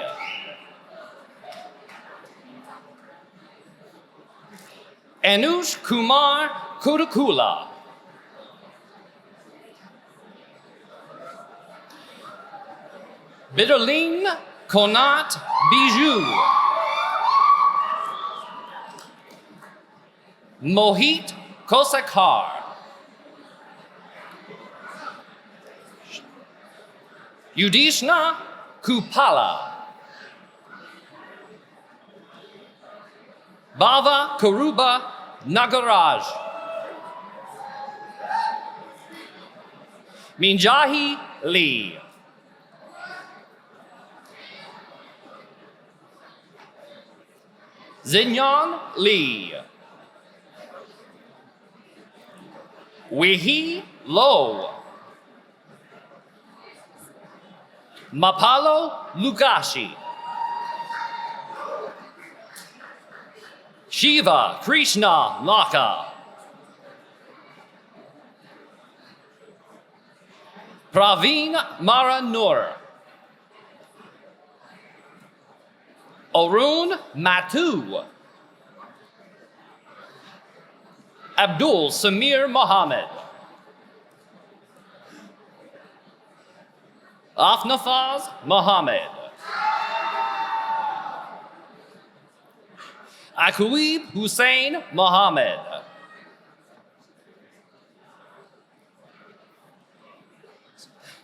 Anush Kumar Kodakula. Bitterline Konat Bijou. Mohit Kosakar. Yudishna Kupala. Bava Karuba Nagaraj. Minjahi Lee. Zinyan Lee. Wihi Lo. Mapalo Lugashi. Shiva Krishna Laka. Praveen Maranur. Arun Matu. Abdul Samir Mohammed. Afnafaz Mohammed. Akuib Hussein Mohammed.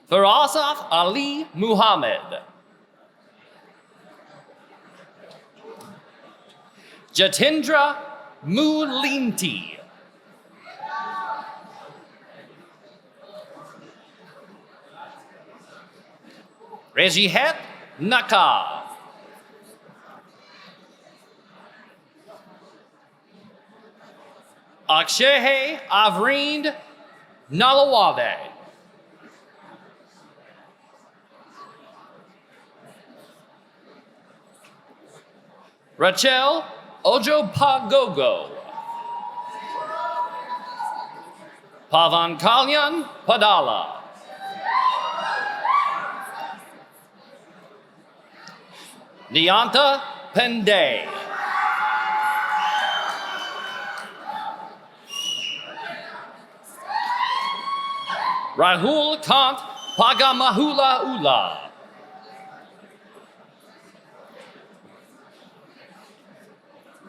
Farasaf Ali Muhammad. Jatindra Mulinti. Regihet Naka. Akshehe Avrind Nalawade. Rachel Ojopagogo. Pavan Kalyan Padala. Nianta Pende. Rahul Kant Pagamahula Ula.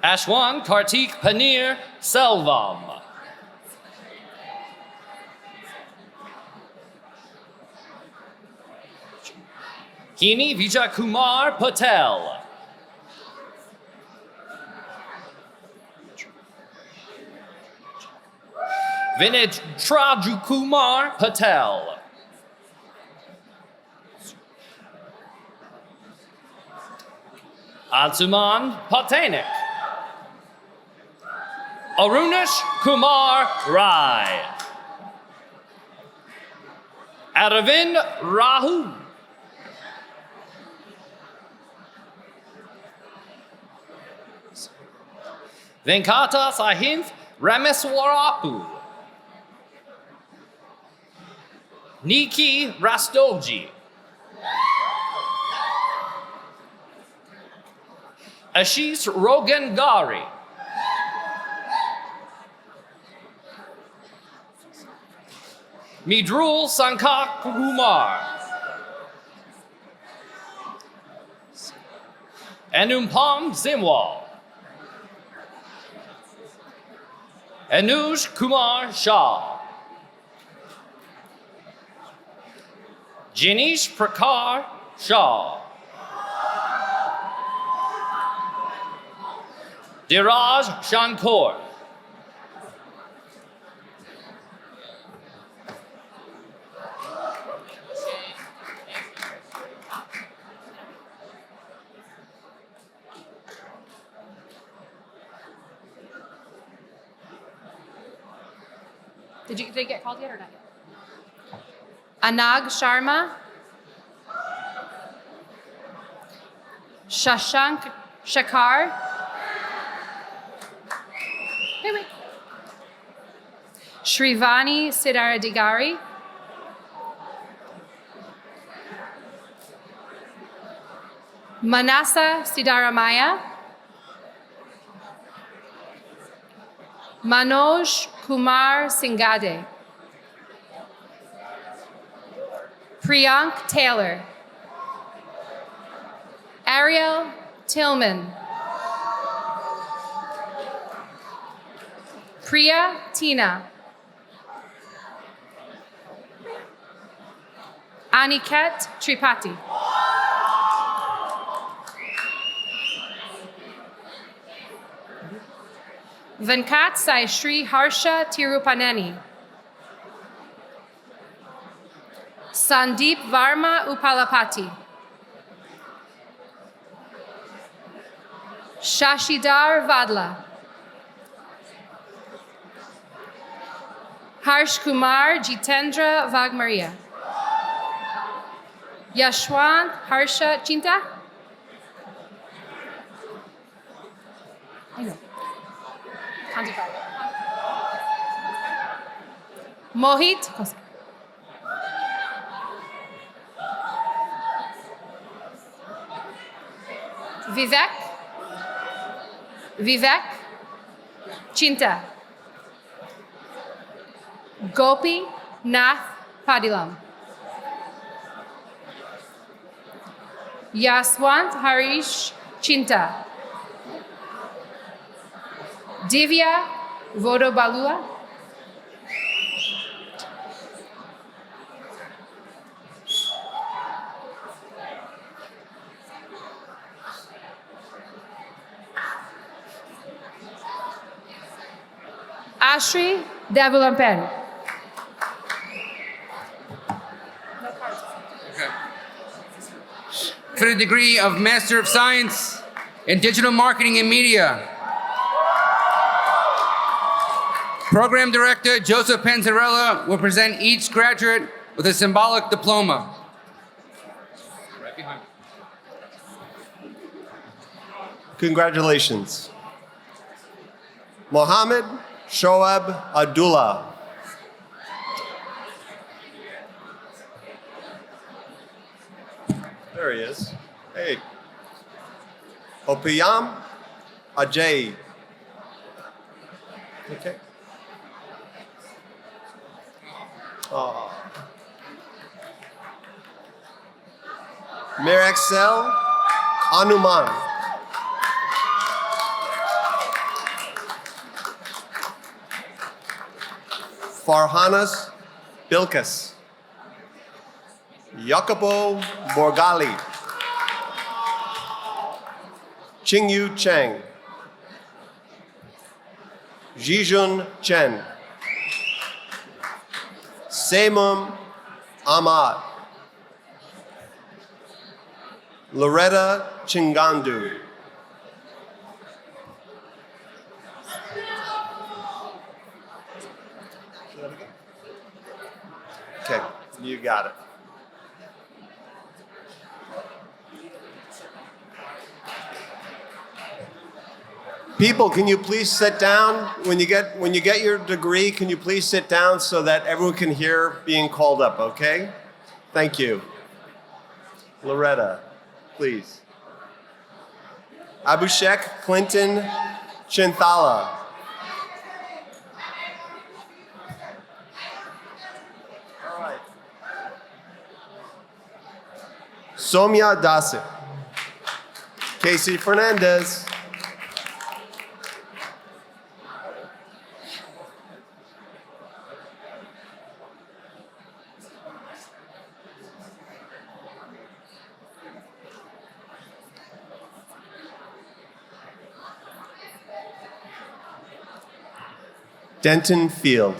Ashwan Kartik Panir Selvam. Kini Vijay Kumar Patel. Vinay Traju Kumar Patel. Ansuman Patenik. Arunesh Kumar Rai. Aravind Rahu. Venkata Sahinth Rameswarapu. Niki Rastoji. Ashish Rogangari. Midrul Sankar Kumar. Anumpam Zimwal. Anuj Kumar Shah. Janish Prakar Shah. Diraj Shankor. Did they get called yet or not yet? Anag Sharma. Shashank Shakar. Wait. Shrivani Siddharadigari. Manasa Siddharamaya. Manoj Kumar Singade. Priyank Taylor. Ariel Tillman. Priya Tina. Aniket Tripathi. Venkat Sai Shri Harsha Tirupaneni. Sandeep Varma Upalapati. Shashidhar Vadla. Harsh Kumar Jitendra Vagmaria. Yashwant Harsha Chinta. I know. Mohit. Vivek Chinta. Gopi Nath Padilam. Yaswant Harish Chinta. Divya Vodobalua. Ashri Devulampen. For the degree of Master of Science in Digital Marketing and Media, Program Director Joseph Panzarella will present each graduate with a symbolic diploma. Right behind. Congratulations. Mohammed Shoaib Abdullah. There he is. Hey. Opiyam Ajay. Okay. Mirexel Anuman. Farhanas Bilkas. Jacopo Borgali. Qingyu Cheng. Jijun Chen. Semum Ahmad. Loretta Chingandu. Okay, you got it. People, can you please sit down? When you get your degree, can you please sit down so that everyone can hear being called up, okay? Thank you. Loretta, please. Abhishek Clinton Chinthala. All right. Somya Dasik. Casey Fernandez. Denton Field.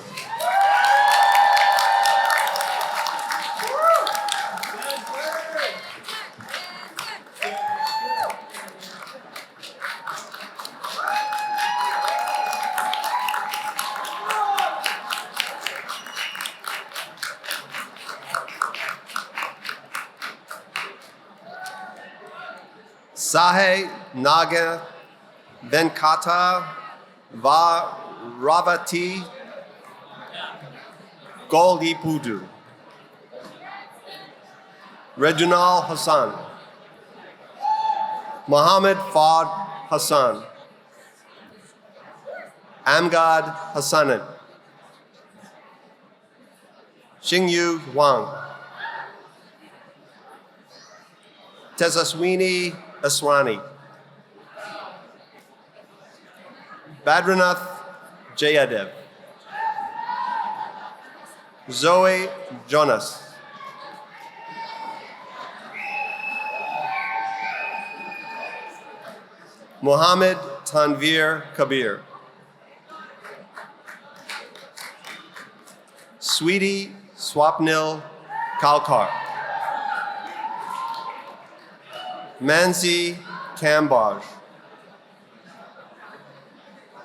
Sahe Naga Venkata Ravati Goldipudu. Rejunal Hassan. Muhammad Fad Hassan. Amgad Hassanan. Xingyu Wang. Tesaswini Aswani. Badranath Jayadev. Zoe Jonas. Mohammed Tanvir Kabir. Sweetie Swapnil Kalkar. Mansi Kambaj.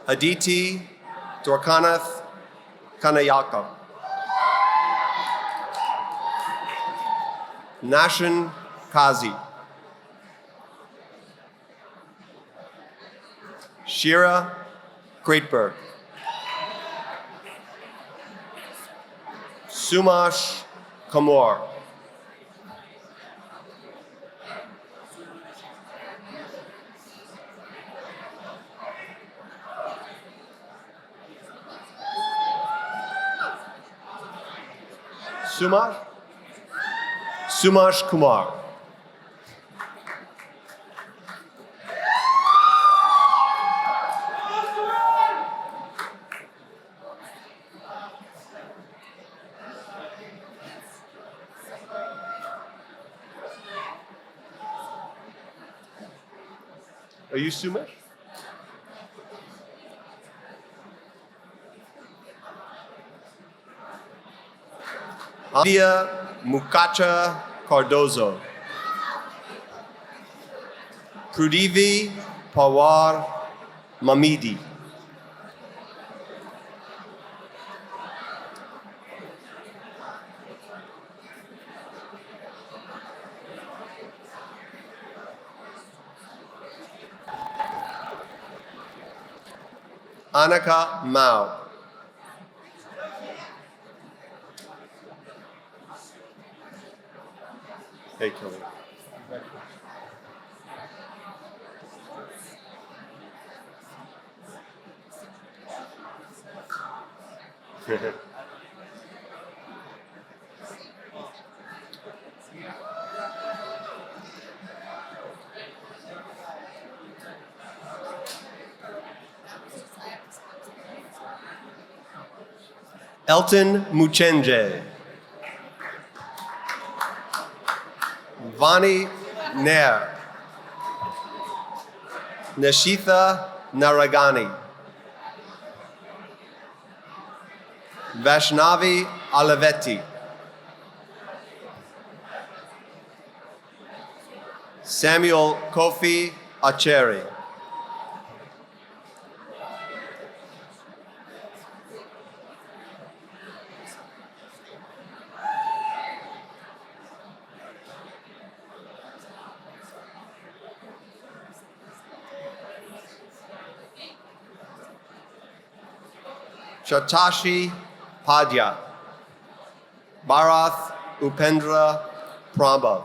Aditi Dwarkanath Kanayaka. Nashin Kazi. Shira Greatberg. Sumash Kamor. Sumash Kumar. Are you Sumesh? Adia Mukacha Cardozo. Prudivi Pawar Mamidi. Anaka Mao. Hey, Kelly. Elton Muchenje. Vani Nair. Nishitha Naragani. Vaishnavi Alavetti. Samuel Kofi Acheri. Shatashi Padya. Bharath Upendra Prabha.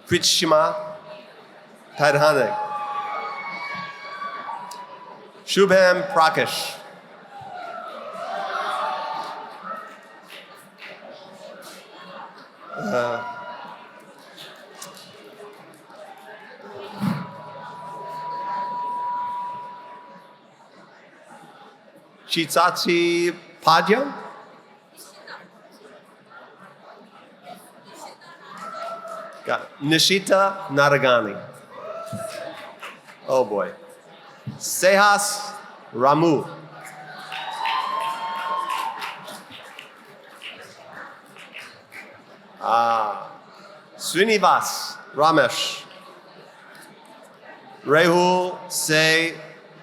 Pritshima Tadhanik. Shubham Prakash. Chitsatsi Padya. Got it. Nishita Naragani. Oh boy. Sehas Ramu. Srinivas Ramesh. Rahul Se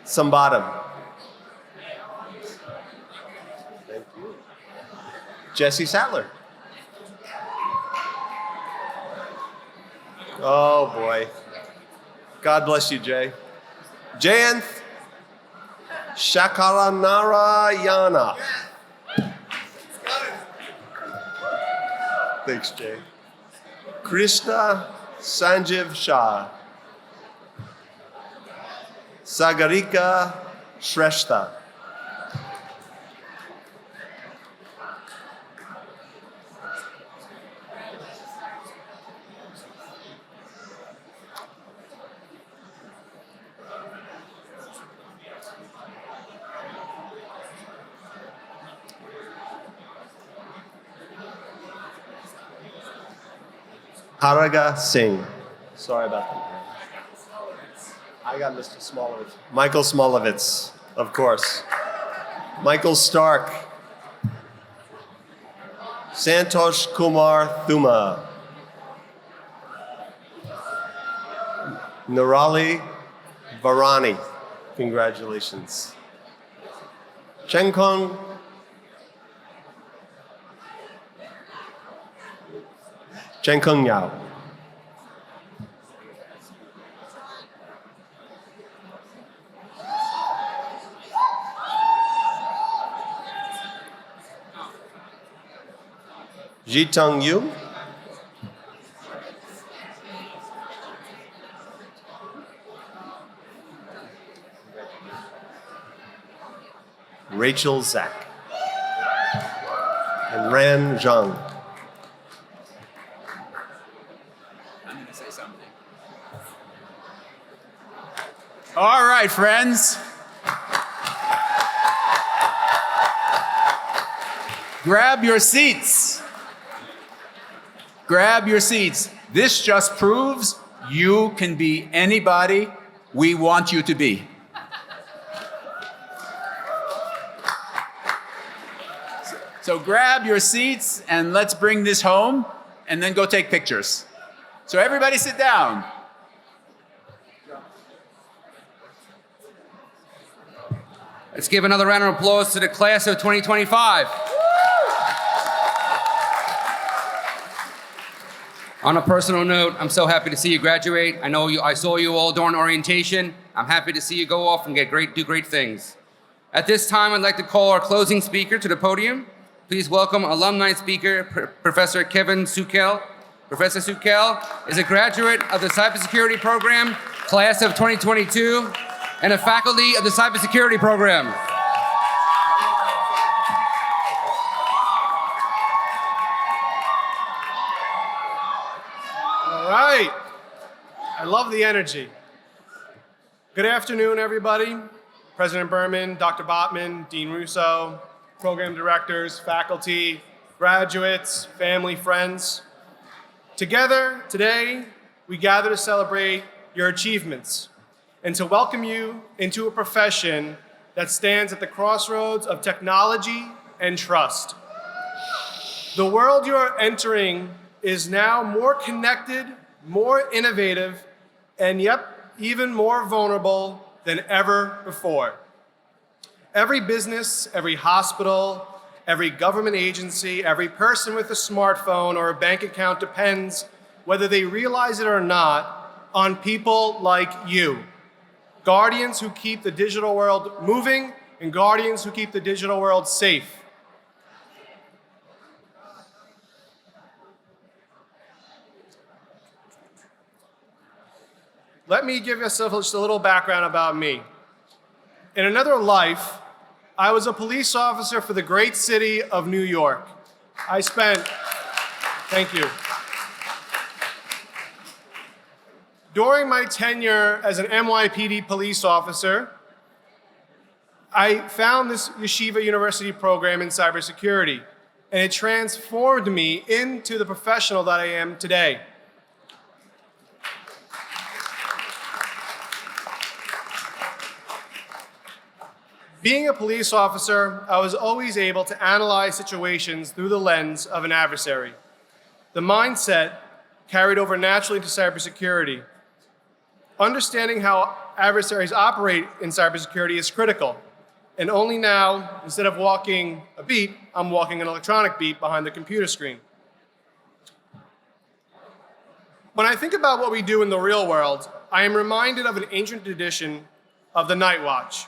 Sambadam. Thank you. Jesse Sattler. Oh boy. God bless you, Jay. Jayanth Shakaranarayana. Thanks, Jay. Krishna Sanjeev Shah. Sagarika Shrestha. Paraga Singh. Sorry about that. I got Mr. Smolovitz. Michael Smolovitz, of course. Michael Stark. Santosh Kumar Thuma. Nirali Varani. Congratulations. Chenkong Yao. Jitong Yu. Rachel Zach. And Ran Zhang. I'm going to say something. All right, friends. Grab your seats. Grab your seats. This just proves you can be anybody we want you to be. So grab your seats and let's bring this home and then go take pictures. So everybody sit down. Let's give another round of applause to the class of 2025. On a personal note, I'm so happy to see you graduate. I saw you all during orientation. I'm happy to see you go off and do great things. At this time, I'd like to call our closing speaker to the podium. Please welcome alumni speaker, Professor Kevin Sukel. Professor Sukel is a graduate of the cybersecurity program, class of 2022, and a faculty of the cybersecurity program. All right. I love the energy. Good afternoon, everybody. President Berman, Dr. Botman, Dean Russo, program directors, faculty, graduates, family, friends. Together, today, we gather to celebrate your achievements and to welcome you into a profession that stands at the crossroads of technology and trust. The world you are entering is now more connected, more innovative, and yep, even more vulnerable than ever before. Every business, every hospital, every government agency, every person with a smartphone or a bank account depends, whether they realize it or not, on people like you. Guardians who keep the digital world moving and guardians who keep the digital world safe. Let me give yourself just a little background about me. In another life, I was a police officer for the great city of New York. Thank you. During my tenure as an NYPD police officer, I found this Yeshiva University program in cybersecurity, and it transformed me into the professional that I am today. Being a police officer, I was always able to analyze situations through the lens of an adversary. The mindset carried over naturally to cybersecurity. Understanding how adversaries operate in cybersecurity is critical. And only now, instead of walking a beat, I'm walking an electronic beat behind the computer screen. When I think about what we do in the real world, I am reminded of an ancient tradition of the night watch.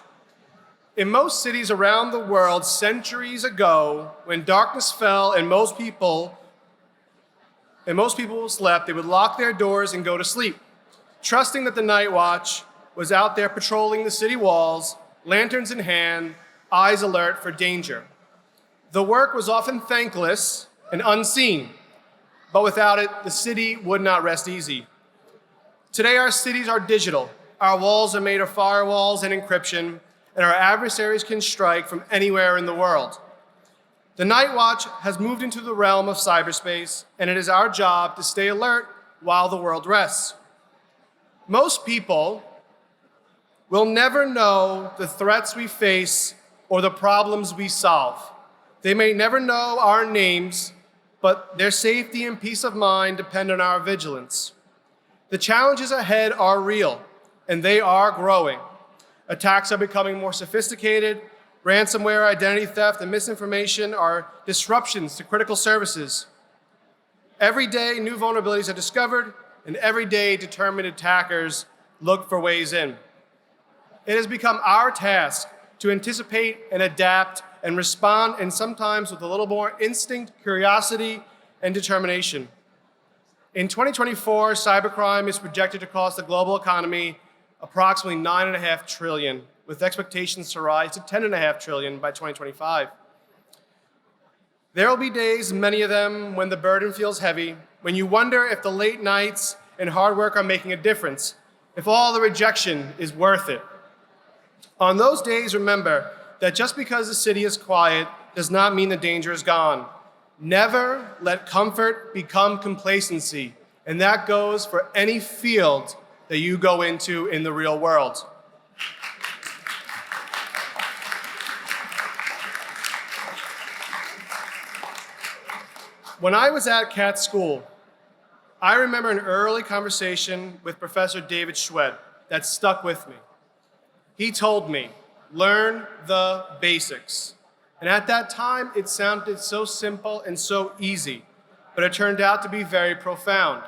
In most cities around the world, centuries ago, when darkness fell and most people slept, they would lock their doors and go to sleep, trusting that the night watch was out there patrolling the city walls, lanterns in hand, eyes alert for danger. The work was often thankless and unseen, but without it, the city would not rest easy. Today, our cities are digital. Our walls are made of firewalls and encryption, and our adversaries can strike from anywhere in the world. The Night Watch has moved into the realm of cyberspace, and it is our job to stay alert while the world rests. Most people will never know the threats we face or the problems we solve. They may never know our names, but their safety and peace of mind depend on our vigilance. The challenges ahead are real, and they are growing. Attacks are becoming more sophisticated. Ransomware, identity theft, and misinformation are disruptions to critical services. Every day, new vulnerabilities are discovered, and every day, determined attackers look for ways in. It has become our task to anticipate and adapt and respond, and sometimes with a little more instinct, curiosity, and determination. In 2024, cybercrime is projected to cost the global economy approximately $9.5 trillion, with expectations to rise to $10.5 trillion by 2025. There will be days, many of them, when the burden feels heavy, when you wonder if the late nights and hard work are making a difference, if all the rejection is worth it. On those days, remember that just because the city is quiet does not mean the danger is gone. Never let comfort become complacency, and that goes for any field that you go into in the real world. When I was at Katz School, I remember an early conversation with Professor David Schwed that stuck with me. He told me, learn the basics. And at that time, it sounded so simple and so easy, but it turned out to be very profound.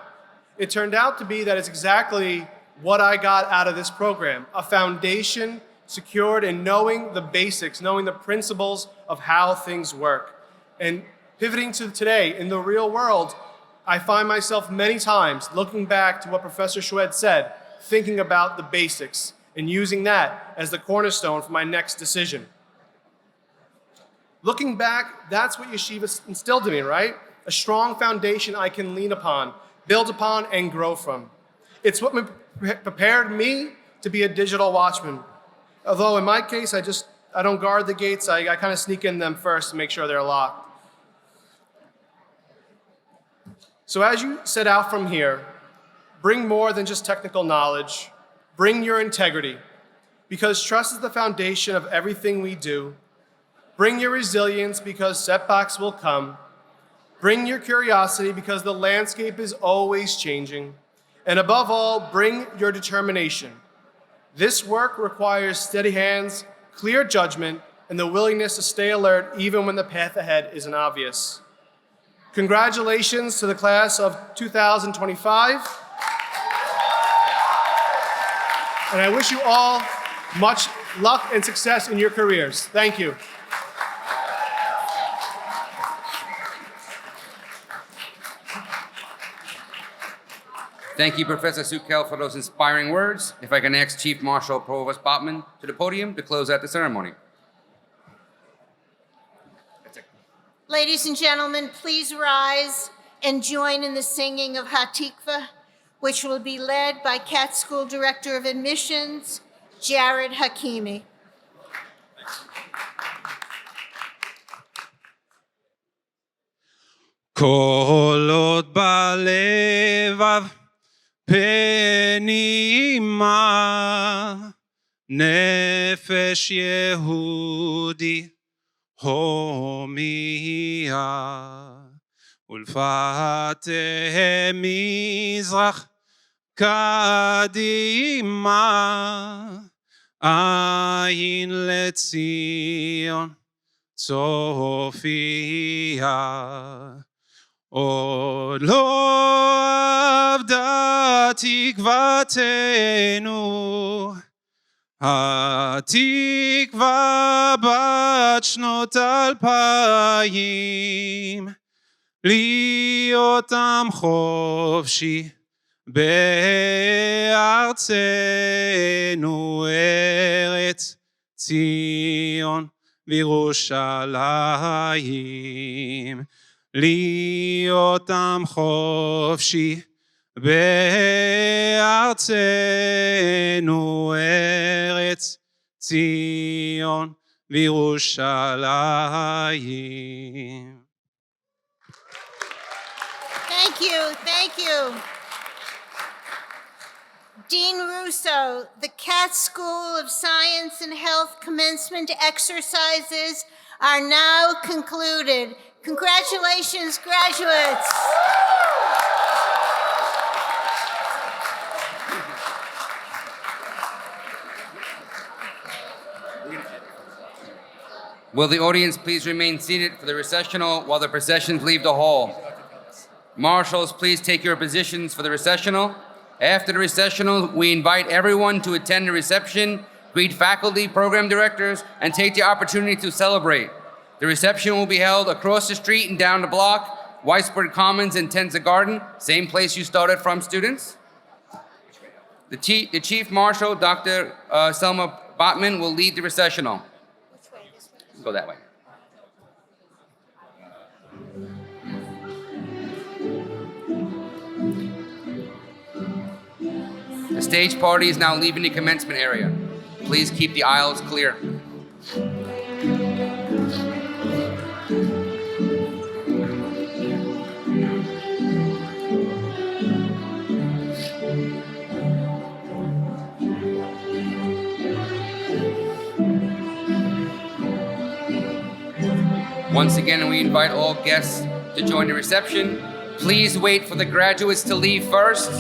It turned out to be that it's exactly what I got out of this program, a foundation secured in knowing the basics, knowing the principles of how things work. And pivoting to today, in the real world, I find myself many times looking back to what Professor Schwed said, thinking about the basics, and using that as the cornerstone for my next decision. Looking back, that's what Yeshiva instilled in me, right? A strong foundation I can lean upon, build upon, and grow from. It's what prepared me to be a digital watchman. Although in my case, I don't guard the gates, I kind of sneak in them first to make sure they're locked. So as you set out from here, bring more than just technical knowledge. Bring your integrity, because trust is the foundation of everything we do. Bring your resilience, because setbacks will come. Bring your curiosity, because the landscape is always changing. And above all, bring your determination. This work requires steady hands, clear judgment, and the willingness to stay alert even when the path ahead isn't obvious. Congratulations to the class of 2025. And I wish you all much luck and success in your careers. Thank you. Thank you, Professor Sukel, for those inspiring words. If I can ask Chief Marshal Provost Botman to the podium to close out the ceremony. Ladies and gentlemen, please rise and join in the singing of Hatikva, which will be led by Katz School Director of Admissions, Jared Hakimi. קולות בלבב פנימה, נפש יהודי הומייה, ולפת מזרח קדימה, עין לציון צופיה. עוד לא אבדה תקוותנו, התקווה בת שנות 2000, להיות עם חופשי בארצנו, ארץ ציון וירושלים. להיות עם חופשי בארצנו, ארץ ציון וירושלים. Thank you, thank you. Dean Russo, the Katz School of Science and Health commencement exercises are now concluded. Congratulations, graduates. Will the audience please remain seated for the recessional while the processions leave the hall? Marshals, please take your positions for the recessional. After the recessional, we invite everyone to attend the reception, greet faculty, program directors, and take the opportunity to celebrate. The reception will be held across the street and down the block, Weisberg Commons and Tenza Garden, same place you started from, students. The Chief Marshal, Dr. Selma Botman, will lead the recessional. Go that way. The stage party is now leaving the commencement area. Please keep the aisles clear. Once again, we invite all guests to join the reception. Please wait for the graduates to leave first.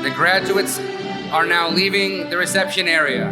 The graduates are now leaving the reception area.